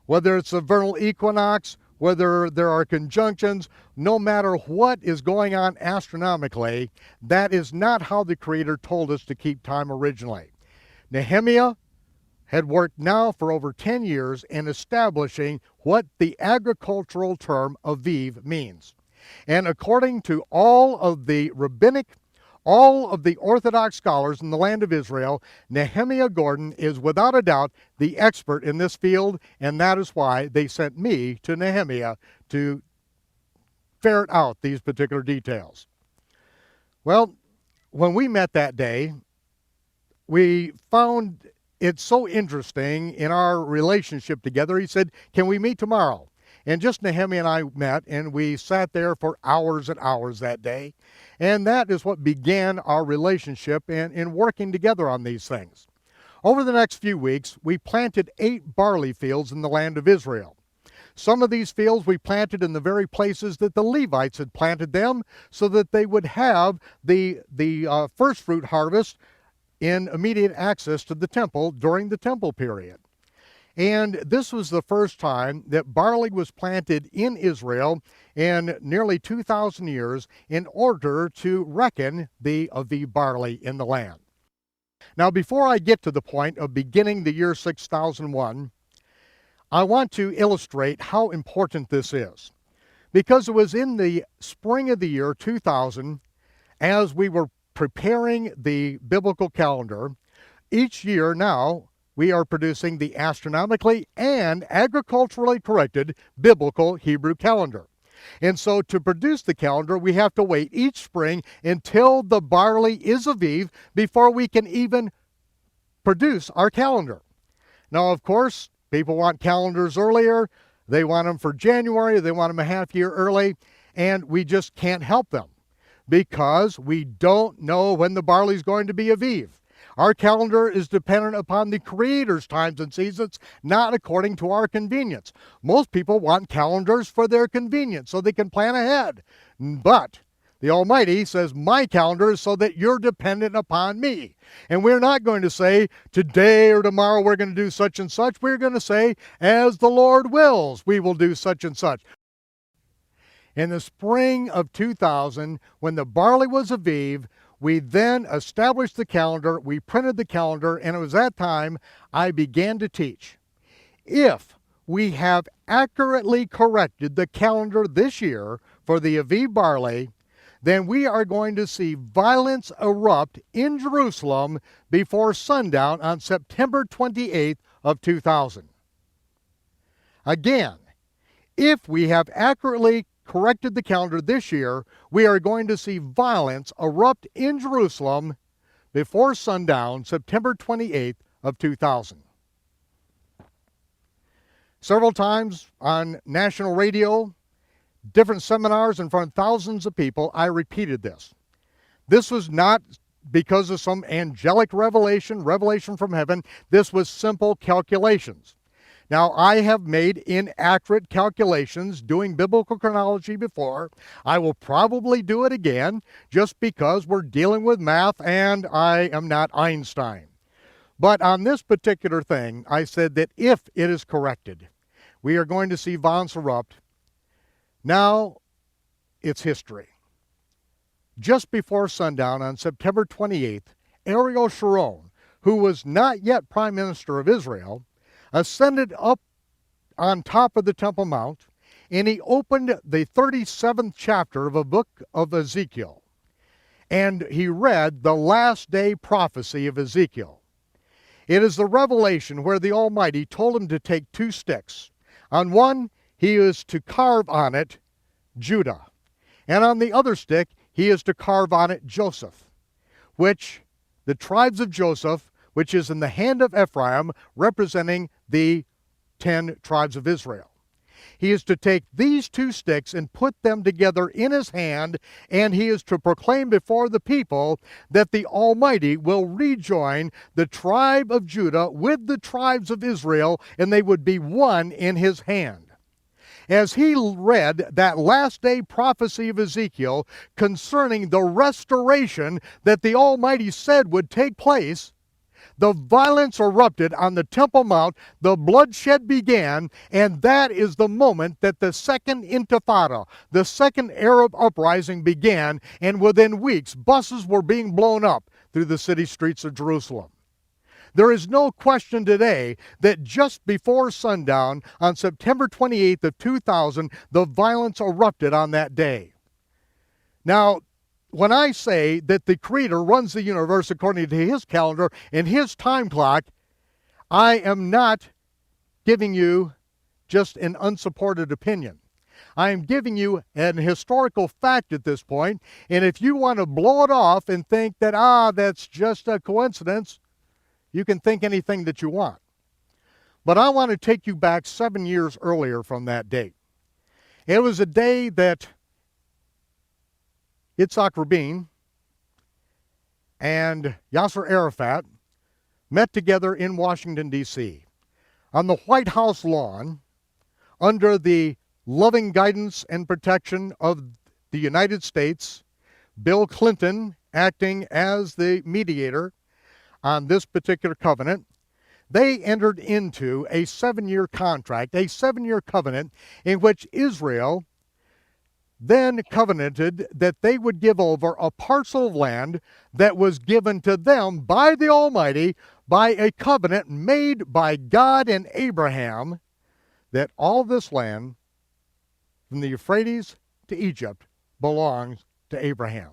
Whether it's the vernal equinox, whether there are conjunctions, no matter what is going on astronomically, that is not how the Creator told us to keep time originally. Nehemiah had worked now for over 10 years in establishing what the agricultural term Aviv means. And according to all of the rabbinic, all of the Orthodox scholars in the land of Israel, Nehemiah Gordon is without a doubt the expert in this field, and that is why they sent me to Nehemiah to ferret out these particular details. Well, when we met that day, we found it so interesting in our relationship together. He said, "Can we meet tomorrow?" And just Nehemiah and I met, and we sat there for hours and hours that day. And that is what began our relationship in working together on these things. Over the next few weeks, we planted 8 barley fields in the land of Israel. Some of these fields we planted in the very places that the Levites had planted them, so that they would have the first fruit harvest in immediate access to the temple during the temple period. And this was the first time that barley was planted in Israel in nearly 2,000 years in order to reckon the Aviv barley in the land. Now, before I get to the point of beginning the year 6001, I want to illustrate how important this is. Because it was in the spring of the year 2000, as we were preparing the biblical calendar, each year now, we are producing the astronomically and agriculturally corrected biblical Hebrew calendar. And so to produce the calendar, we have to wait each spring until the barley is Aviv before we can even produce our calendar. Now, of course, people want calendars earlier. They want them for January. They want them a half year early. And we just can't help them because we don't know when the barley is going to be Aviv. Our calendar is dependent upon the Creator's times and seasons, not according to our convenience. Most people want calendars for their convenience so they can plan ahead. But the Almighty says, my calendar is so that you're dependent upon me. And we're not going to say, today or tomorrow we're going to do such and such. We're going to say, as the Lord wills, we will do such and such. In the spring of 2000, when the barley was Aviv, we then established the calendar, we printed the calendar, and it was that time I began to teach. If we have accurately corrected the calendar this year for the Aviv barley, then we are going to see violence erupt in Jerusalem before sundown on September 28th of 2000. Again, if we have accurately corrected the calendar this year, we are going to see violence erupt in Jerusalem before sundown, September 28th of 2000. Several times on national radio, different seminars in front of thousands of people, I repeated this. This was not because of some angelic revelation from heaven. This was simple calculations. Now, I have made inaccurate calculations doing biblical chronology before. I will probably do it again just because we're dealing with math and I am not Einstein. But on this particular thing, I said that if it is corrected, we are going to see violence erupt. Now, it's history. Just before sundown on September 28th, Ariel Sharon, who was not yet Prime Minister of Israel, ascended up on top of the Temple Mount, and he opened the 37th chapter of a book of Ezekiel. And he read the last day prophecy of Ezekiel. It is the revelation where the Almighty told him to take 2 sticks. On one, he is to carve on it Judah. And on the other stick, he is to carve on it Joseph, which the tribes of Joseph, which is in the hand of Ephraim, representing the 10 tribes of Israel. He is to take these 2 sticks and put them together in his hand, and he is to proclaim before the people that the Almighty will rejoin the tribe of Judah with the tribes of Israel, and they would be one in his hand. As he read that last day prophecy of Ezekiel concerning the restoration that the Almighty said would take place, the violence erupted on the Temple Mount, the bloodshed began, and that is the moment that the second intifada, the second Arab uprising began, and within weeks, buses were being blown up through the city streets of Jerusalem. There is no question today that just before sundown on September 28th of 2000, the violence erupted on that day. Now, when I say that the Creator runs the universe according to his calendar and his time clock, I am not giving you just an unsupported opinion. I am giving you an historical fact at this point, and if you want to blow it off and think that, that's just a coincidence, you can think anything that you want. But I want to take you back 7 years earlier from that date. It was a day that Yitzhak Rabin and Yasser Arafat met together in Washington, D.C. on the White House lawn under the loving guidance and protection of the United States, Bill Clinton acting as the mediator on this particular covenant. They entered into a 7-year contract, a 7-year covenant in which Israel then covenanted that they would give over a parcel of land that was given to them by the Almighty by a covenant made by God and Abraham, that all this land from the Euphrates to Egypt belongs to Abraham.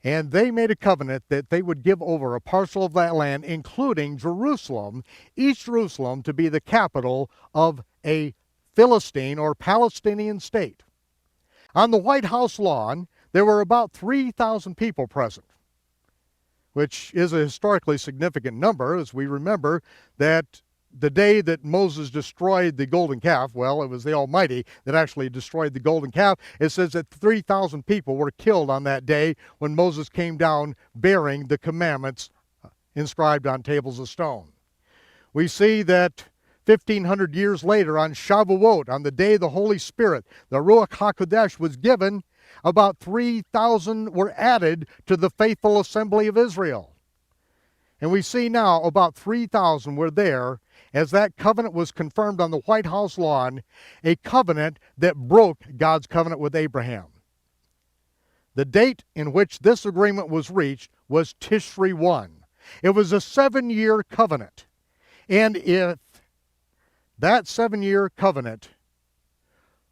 And they made a covenant that they would give over a parcel of that land, including Jerusalem, East Jerusalem, to be the capital of a Philistine or Palestinian state. On the White House lawn, there were about 3,000 people present, which is a historically significant number, as we remember that the day that Moses destroyed the golden calf, well, it was the Almighty that actually destroyed the golden calf. It says that 3,000 people were killed on that day when Moses came down bearing the commandments inscribed on tables of stone. We see that 1,500 years later on Shavuot, on the day the Holy Spirit, the Ruach HaKodesh, was given, about 3,000 were added to the faithful assembly of Israel. And we see now about 3,000 were there as that covenant was confirmed on the White House lawn, a covenant that broke God's covenant with Abraham. The date in which this agreement was reached was Tishri 1. It was a 7-year covenant. And if that 7-year covenant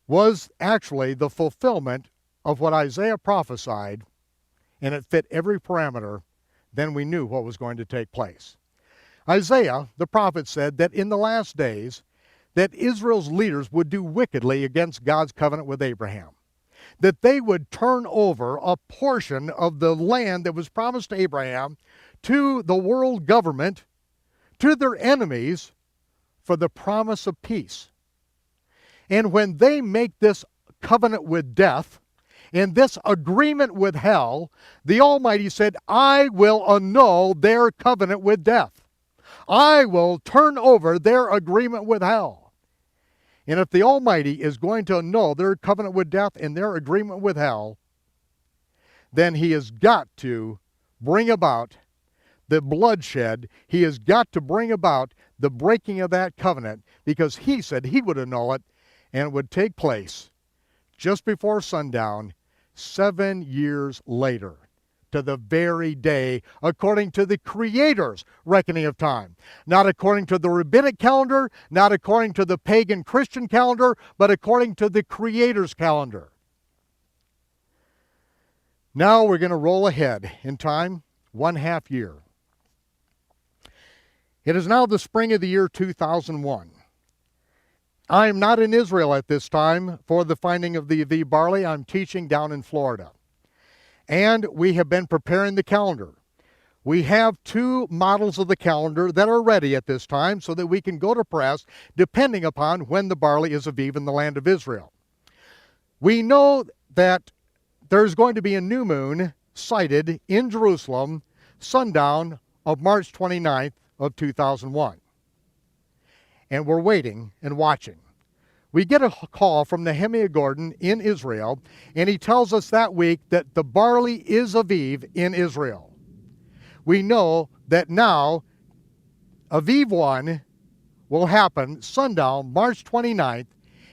was actually the fulfillment of what Isaiah prophesied, and it fit every parameter, then we knew what was going to take place. Isaiah, the prophet, said that in the last days, that Israel's leaders would do wickedly against God's covenant with Abraham, that they would turn over a portion of the land that was promised to Abraham to the world government, to their enemies, for the promise of peace. And when they make this covenant with death, in this agreement with hell, the Almighty said, I will annul their covenant with death. I will turn over their agreement with hell. And if the Almighty is going to annul their covenant with death and their agreement with hell, then he has got to bring about the bloodshed. He has got to bring about the breaking of that covenant, because he said he would annul it, and it would take place just before sundown, 7 years later, to the very day, according to the Creator's reckoning of time. Not according to the rabbinic calendar, not according to the pagan Christian calendar, but according to the Creator's calendar. Now we're going to roll ahead in time 1/2 year. It is now the spring of the year 2001. I am not in Israel at this time for the finding of the Aviv barley. I'm teaching down in Florida. And we have been preparing the calendar. We have 2 models of the calendar that are ready at this time so that we can go to press depending upon when the barley is Aviv in the land of Israel. We know that there's going to be a new moon sighted in Jerusalem sundown of March 29th of 2001. And we're waiting and watching. We get a call from Nehemiah Gordon in Israel, and he tells us that week that the barley is Aviv in Israel. We know that now Aviv 1 will happen sundown March 29th,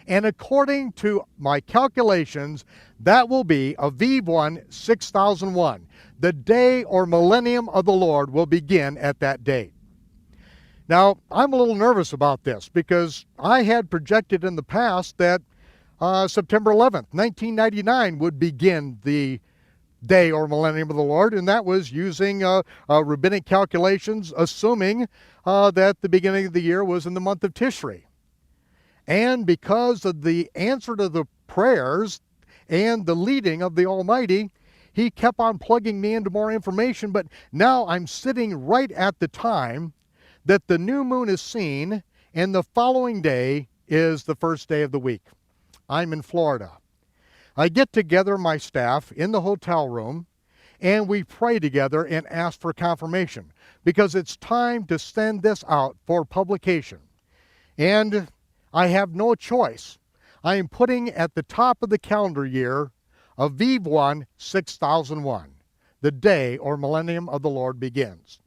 and according to my calculations, that will be Aviv 1, 6001. The day or millennium of the Lord will begin at that date. Now, I'm a little nervous about this because I had projected in the past that September 11th, 1999 would begin the day or millennium of the Lord, and that was using rabbinic calculations, assuming that the beginning of the year was in the month of Tishri. And because of the answer to the prayers and the leading of the Almighty, he kept on plugging me into more information, but now I'm sitting right at the time that the new moon is seen, and the following day is the first day of the week. I'm in Florida. I get together my staff in the hotel room, and we pray together and ask for confirmation, because it's time to send this out for publication. And I have no choice. I am putting at the top of the calendar year Aviv 1, 6001. The day or millennium of the Lord begins.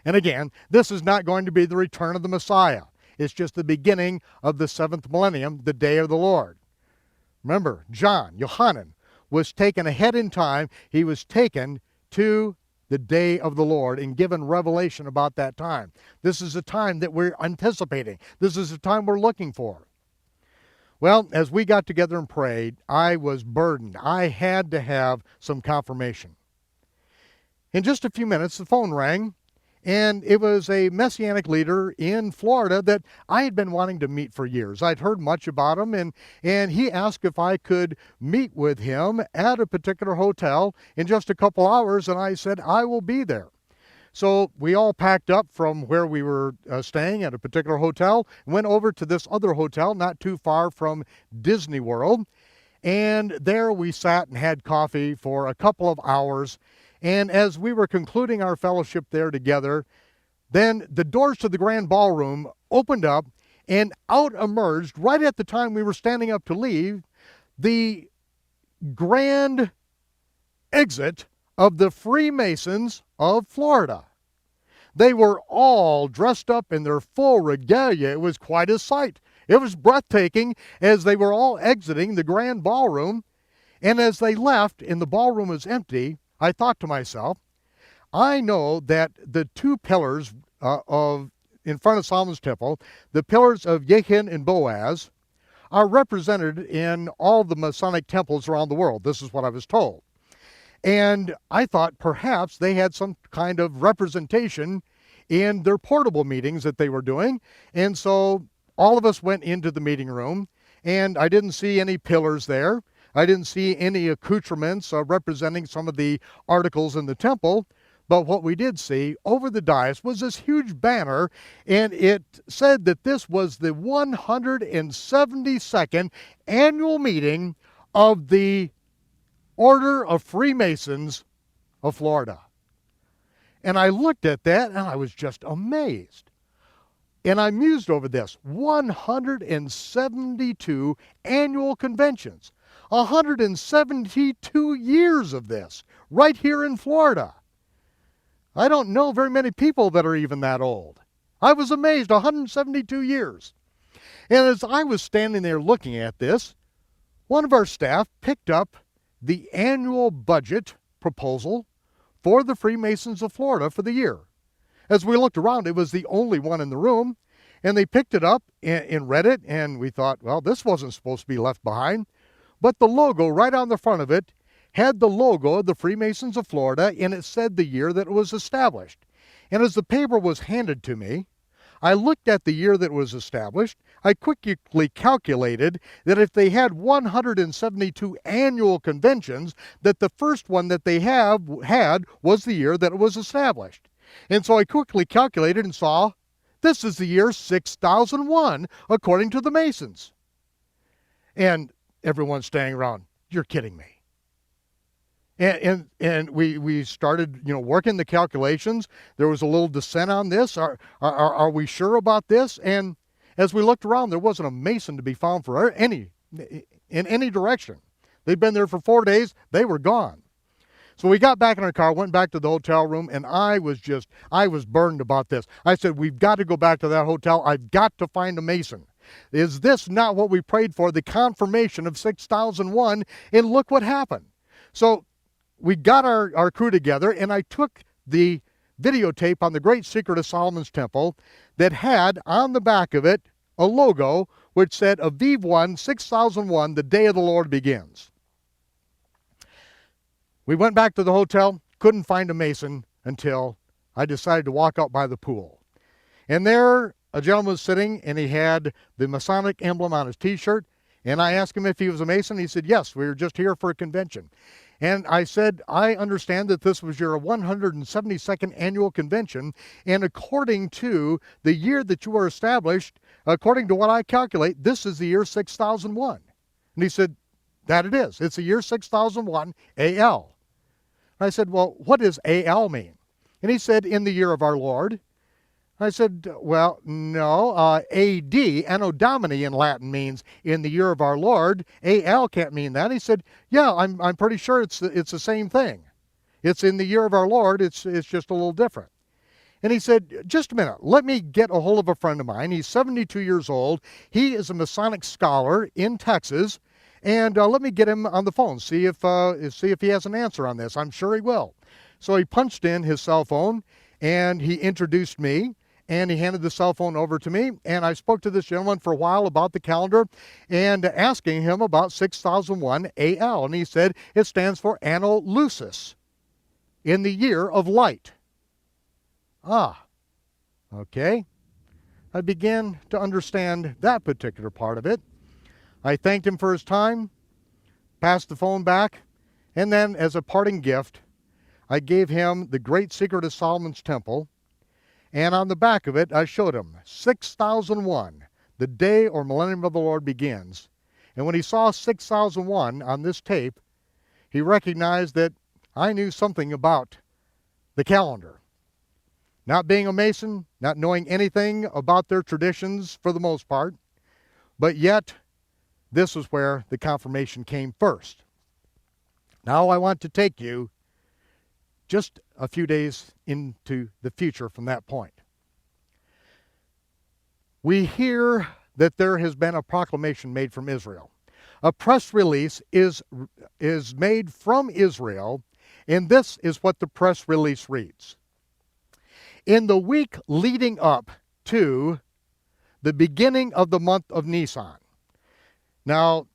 And again, this is not going to be the return of the Messiah. It's just the beginning of the 7th millennium, the day of the Lord. Remember, Yohanan, was taken ahead in time. He was taken to the day of the Lord and given revelation about that time. This is a time that we're anticipating. This is a time we're looking for. Well, as we got together and prayed, I was burdened. I had to have some confirmation. In just a few minutes, the phone rang, and it was a Messianic leader in Florida that I had been wanting to meet for years. I'd heard much about him, and he asked if I could meet with him at a particular hotel in just a couple hours, and I said, I will be there. So we all packed up from where we were staying at a particular hotel, and went over to this other hotel not too far from Disney World, and there we sat and had coffee for a couple of hours. And as we were concluding our fellowship there together, then the doors to the grand ballroom opened up, and out emerged, right at the time we were standing up to leave, the grand exit of the Freemasons of Florida. They were all dressed up in their full regalia. It was quite a sight. It was breathtaking as they were all exiting the grand ballroom. And as they left and the ballroom was empty, I thought to myself, I know that the two pillars in front of Solomon's temple, the pillars of Jachin and Boaz, are represented in all the Masonic temples around the world. This is what I was told. And I thought perhaps they had some kind of representation in their portable meetings that they were doing. And so all of us went into the meeting room, and I didn't see any pillars there. I didn't see any accoutrements representing some of the articles in the temple. But what we did see over the dais was this huge banner, and it said that this was the 172nd annual meeting of the Order of Freemasons of Florida. And I looked at that and I was just amazed. And I mused over this. 172 annual conventions. 172 years of this, right here in Florida. I don't know very many people that are even that old. I was amazed, 172 years. And as I was standing there looking at this, one of our staff picked up the annual budget proposal for the Freemasons of Florida for the year. As we looked around, it was the only one in the room, and they picked it up and read it, and we thought, well, this wasn't supposed to be left behind. But the logo right on the front of it had the logo of the Freemasons of Florida, and it said the year that it was established. And as the paper was handed to me, I looked at the year that it was established. I quickly calculated that if they had 172 annual conventions, that the first one that they had was the year that it was established. And so I quickly calculated and saw this is the year 6001, according to the Masons. And everyone's standing around, you're kidding me. And we started, working the calculations. There was a little dissent on this. Are we sure about this? And as we looked around, there wasn't a Mason to be found in any direction. They'd been there for 4 days. They were gone. So we got back in our car, went back to the hotel room, and I was burned about this. I said, we've got to go back to that hotel. I've got to find a Mason. Is this not what we prayed for, the confirmation of 6001? And look what happened. So we got our crew together, and I took the videotape on the Great Secret of Solomon's Temple that had on the back of it a logo which said, Aviv 1, 6001, the day of the Lord begins. We went back to the hotel, couldn't find a mason until I decided to walk out by the pool. And there, a gentleman was sitting, and he had the Masonic emblem on his t-shirt, and I asked him if he was a Mason. He said, yes, we were just here for a convention. And I said, I understand that this was your 172nd annual convention, and according to the year that you were established, according to what I calculate, this is the year 6001. And he said, that it is. It's the year 6001 AL. I said, well, what does AL mean? And he said, in the year of our Lord. I said, well, no, AD, Anno Domini in Latin means in the year of our Lord. AL can't mean that. He said, yeah, I'm pretty sure it's the same thing. It's in the year of our Lord, it's just a little different. And he said, just a minute, let me get a hold of a friend of mine. He's 72 years old. He is a Masonic scholar in Texas. And let me get him on the phone, see if he has an answer on this. I'm sure he will. So he punched in his cell phone, and he introduced me, and he handed the cell phone over to me, and I spoke to this gentleman for a while about the calendar and asking him about 6001 AL. And he said it stands for Anno Lucis, in the year of light. Ah, okay. I began to understand that particular part of it. I thanked him for his time, passed the phone back, and then as a parting gift, I gave him the Great Secret of Solomon's Temple, and on the back of it, I showed him 6001, the day or millennium of the Lord begins. And when he saw 6001 on this tape, he recognized that I knew something about the calendar. Not being a Mason, not knowing anything about their traditions for the most part, but yet this is where the confirmation came first. Now I want to take you just a few days into the future from that point. We hear that there has been a proclamation made from Israel. A press release is made from Israel, and this is what the press release reads. In the week leading up to the beginning of the month of Nisan. Now,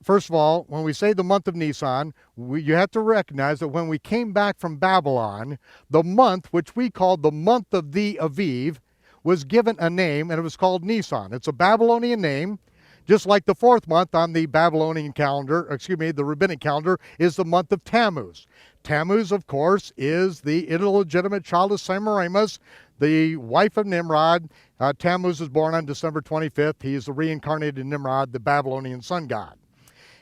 first of all, when we say the month of Nisan, you have to recognize that when we came back from Babylon, the month, which we called the month of the Aviv, was given a name, and it was called Nisan. It's a Babylonian name, just like the fourth month on the Babylonian calendar, the rabbinic calendar, is the month of Tammuz. Tammuz, of course, is the illegitimate child of Semiramis, the wife of Nimrod. Tammuz was born on December 25th. He is the reincarnated Nimrod, the Babylonian sun god.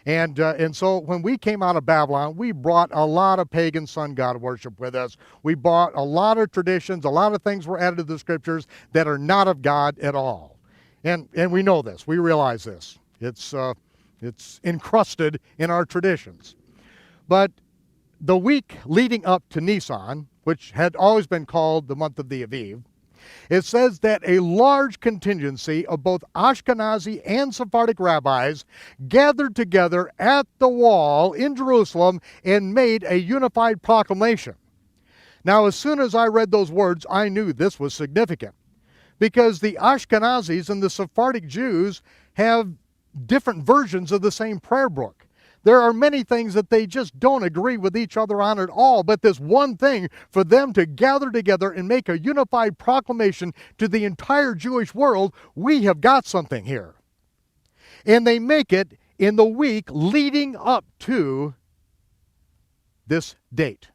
And so when we came out of Babylon, we brought a lot of pagan sun god worship with us. We brought a lot of traditions, a lot of things were added to the scriptures that are not of God at all. And we know this, we realize this. It's encrusted in our traditions. But the week leading up to Nisan, which had always been called the month of the Aviv, it says that a large contingency of both Ashkenazi and Sephardic rabbis gathered together at the wall in Jerusalem and made a unified proclamation. Now, as soon as I read those words, I knew this was significant, because the Ashkenazis and the Sephardic Jews have different versions of the same prayer book. There are many things that they just don't agree with each other on at all, but this one thing, for them to gather together and make a unified proclamation to the entire Jewish world, we have got something here. And they make it in the week leading up to this date,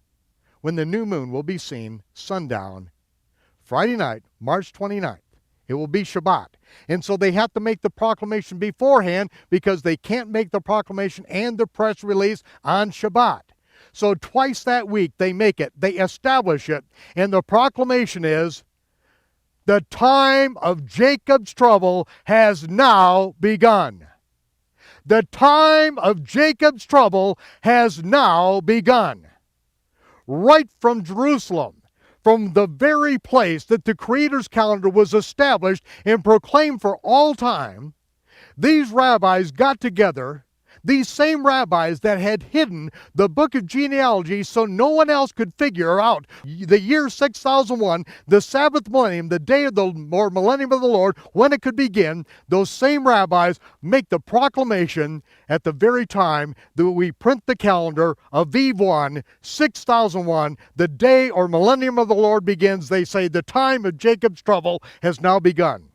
when the new moon will be seen sundown, Friday night, March 29th. It will be Shabbat. And so they have to make the proclamation beforehand, because they can't make the proclamation and the press release on Shabbat. So twice that week they make it, they establish it, and the proclamation is, the time of Jacob's trouble has now begun. The time of Jacob's trouble has now begun. Right from Jerusalem, from the very place that the Creator's calendar was established and proclaimed for all time, these rabbis got together, These same rabbis that had hidden the book of genealogy so no one else could figure out the year 6001, the Sabbath millennium, the day of the or millennium of the Lord, when it could begin, those same rabbis make the proclamation at the very time that we print the calendar of Aviv 1, 6001, the day or millennium of the Lord begins. They say the time of Jacob's trouble has now begun.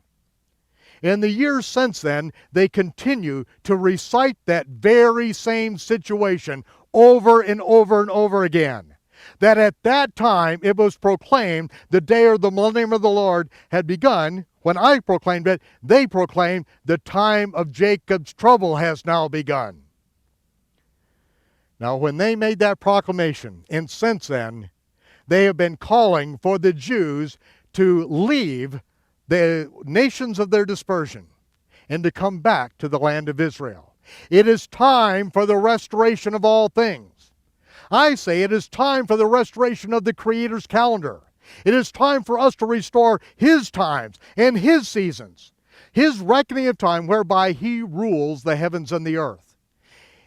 In the years since then, they continue to recite that very same situation over and over and over again. That at that time it was proclaimed the day or the millennium of the Lord had begun. When I proclaimed it, they proclaimed the time of Jacob's trouble has now begun. Now when they made that proclamation, and since then, they have been calling for the Jews to leave the nations of their dispersion and to come back to the land of Israel. It is time for the restoration of all things. I say it is time for the restoration of the Creator's calendar. It is time for us to restore His times and His seasons, His reckoning of time whereby He rules the heavens and the earth.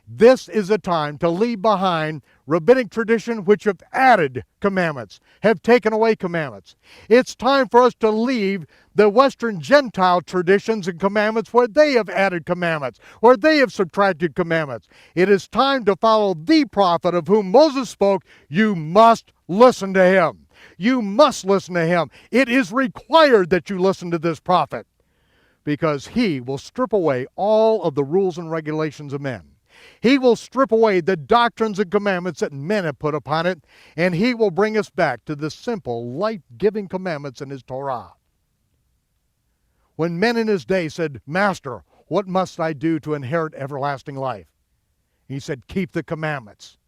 This is a time to leave behind rabbinic tradition which have added commandments, have taken away commandments. It's time for us to leave the Western Gentile traditions and commandments where they have added commandments, where they have subtracted commandments. It is time to follow the prophet of whom Moses spoke. You must listen to him. You must listen to him. It is required that you listen to this prophet because he will strip away all of the rules and regulations of men. He will strip away the doctrines and commandments that men have put upon it, and he will bring us back to the simple, life-giving commandments in his Torah. When men in his day said, Master, what must I do to inherit everlasting life? He said, keep the commandments.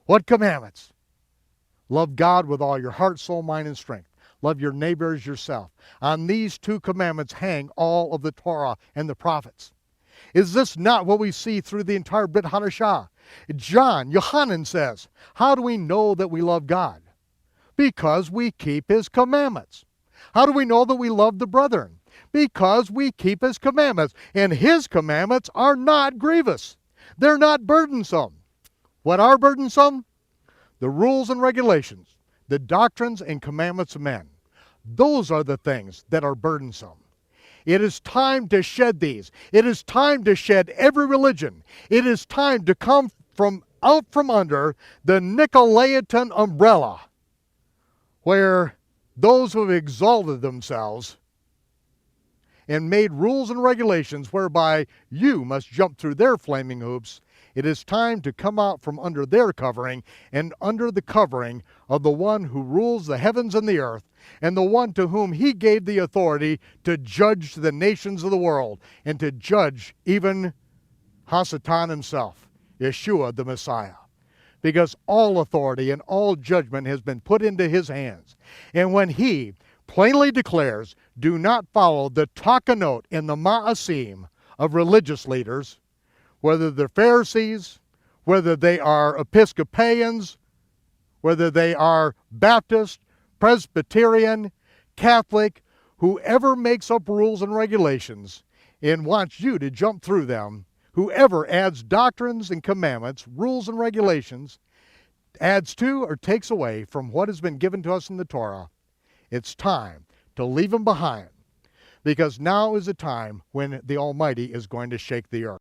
What commandments? Love God with all your heart, soul, mind, and strength. Love your neighbor as yourself. On these two commandments hang all of the Torah and the prophets. Is this not what we see through the entire Brit Hadashah? Yohanan says, how do we know that we love God? Because we keep his commandments. How do we know that we love the brethren? Because we keep his commandments. And his commandments are not grievous. They're not burdensome. What are burdensome? The rules and regulations, the doctrines and commandments of men. Those are the things that are burdensome. It is time to shed these. It is time to shed every religion. It is time to come out from under the Nicolaitan umbrella, where those who have exalted themselves and made rules and regulations whereby you must jump through their flaming hoops. It is time to come out from under their covering and under the covering of the one who rules the heavens and the earth, and the one to whom he gave the authority to judge the nations of the world and to judge even Hasatan himself, Yahshua the Messiah. Because all authority and all judgment has been put into his hands. And when he plainly declares, do not follow the takanot and the ma'asim of religious leaders, whether they're Pharisees, whether they are Episcopalians, whether they are Baptist, Presbyterian, Catholic, whoever makes up rules and regulations and wants you to jump through them, whoever adds doctrines and commandments, rules and regulations, adds to or takes away from what has been given to us in the Torah, it's time to leave them behind, because now is the time when the Almighty is going to shake the earth.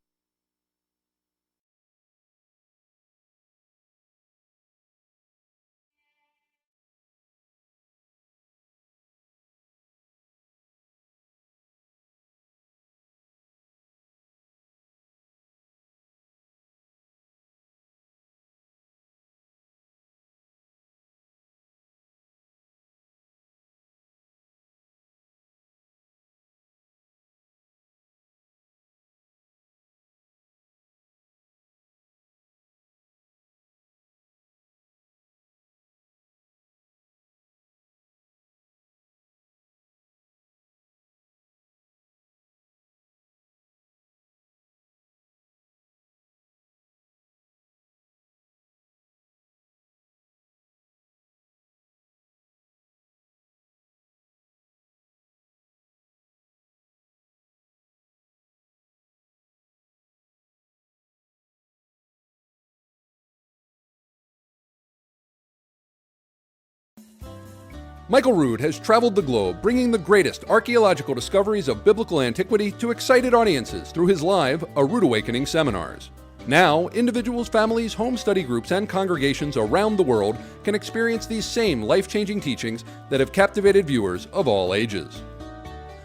Michael Rood has traveled the globe, bringing the greatest archaeological discoveries of biblical antiquity to excited audiences through his live A Rood Awakening seminars. Now, individuals, families, home study groups, and congregations around the world can experience these same life-changing teachings that have captivated viewers of all ages.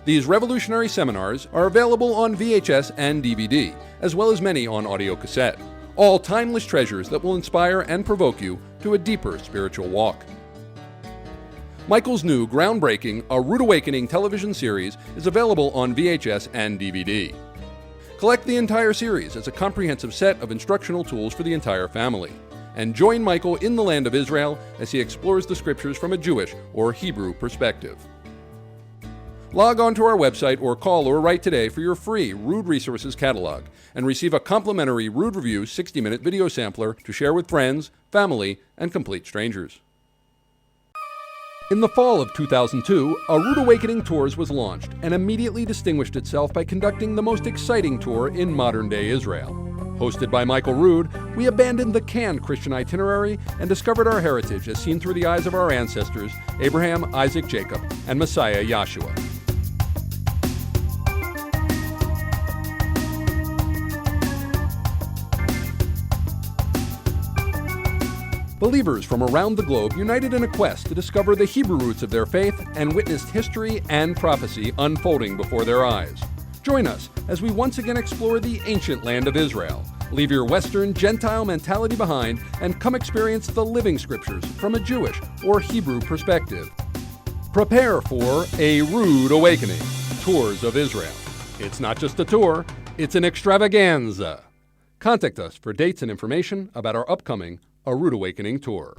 These revolutionary seminars are available on VHS and DVD, as well as many on audio cassette. All timeless treasures that will inspire and provoke you to a deeper spiritual walk. Michael's new groundbreaking A Rood Awakening television series is available on VHS and DVD. Collect the entire series as a comprehensive set of instructional tools for the entire family. And join Michael in the land of Israel as he explores the scriptures from a Jewish or Hebrew perspective. Log on to our website or call or write today for your free Rood Resources catalog and receive a complimentary Rood Review 60-minute video sampler to share with friends, family, and complete strangers. In the fall of 2002, A Rood Awakening Tours was launched and immediately distinguished itself by conducting the most exciting tour in modern-day Israel. Hosted by Michael Rood, we abandoned the canned Christian itinerary and discovered our heritage as seen through the eyes of our ancestors, Abraham, Isaac, Jacob, and Messiah Yahshua. Believers from around the globe united in a quest to discover the Hebrew roots of their faith and witnessed history and prophecy unfolding before their eyes. Join us as we once again explore the ancient land of Israel. Leave your Western Gentile mentality behind and come experience the living scriptures from a Jewish or Hebrew perspective. Prepare for A Rood Awakening, Tours of Israel. It's not just a tour, it's an extravaganza. Contact us for dates and information about our upcoming A Rood Awakening tour.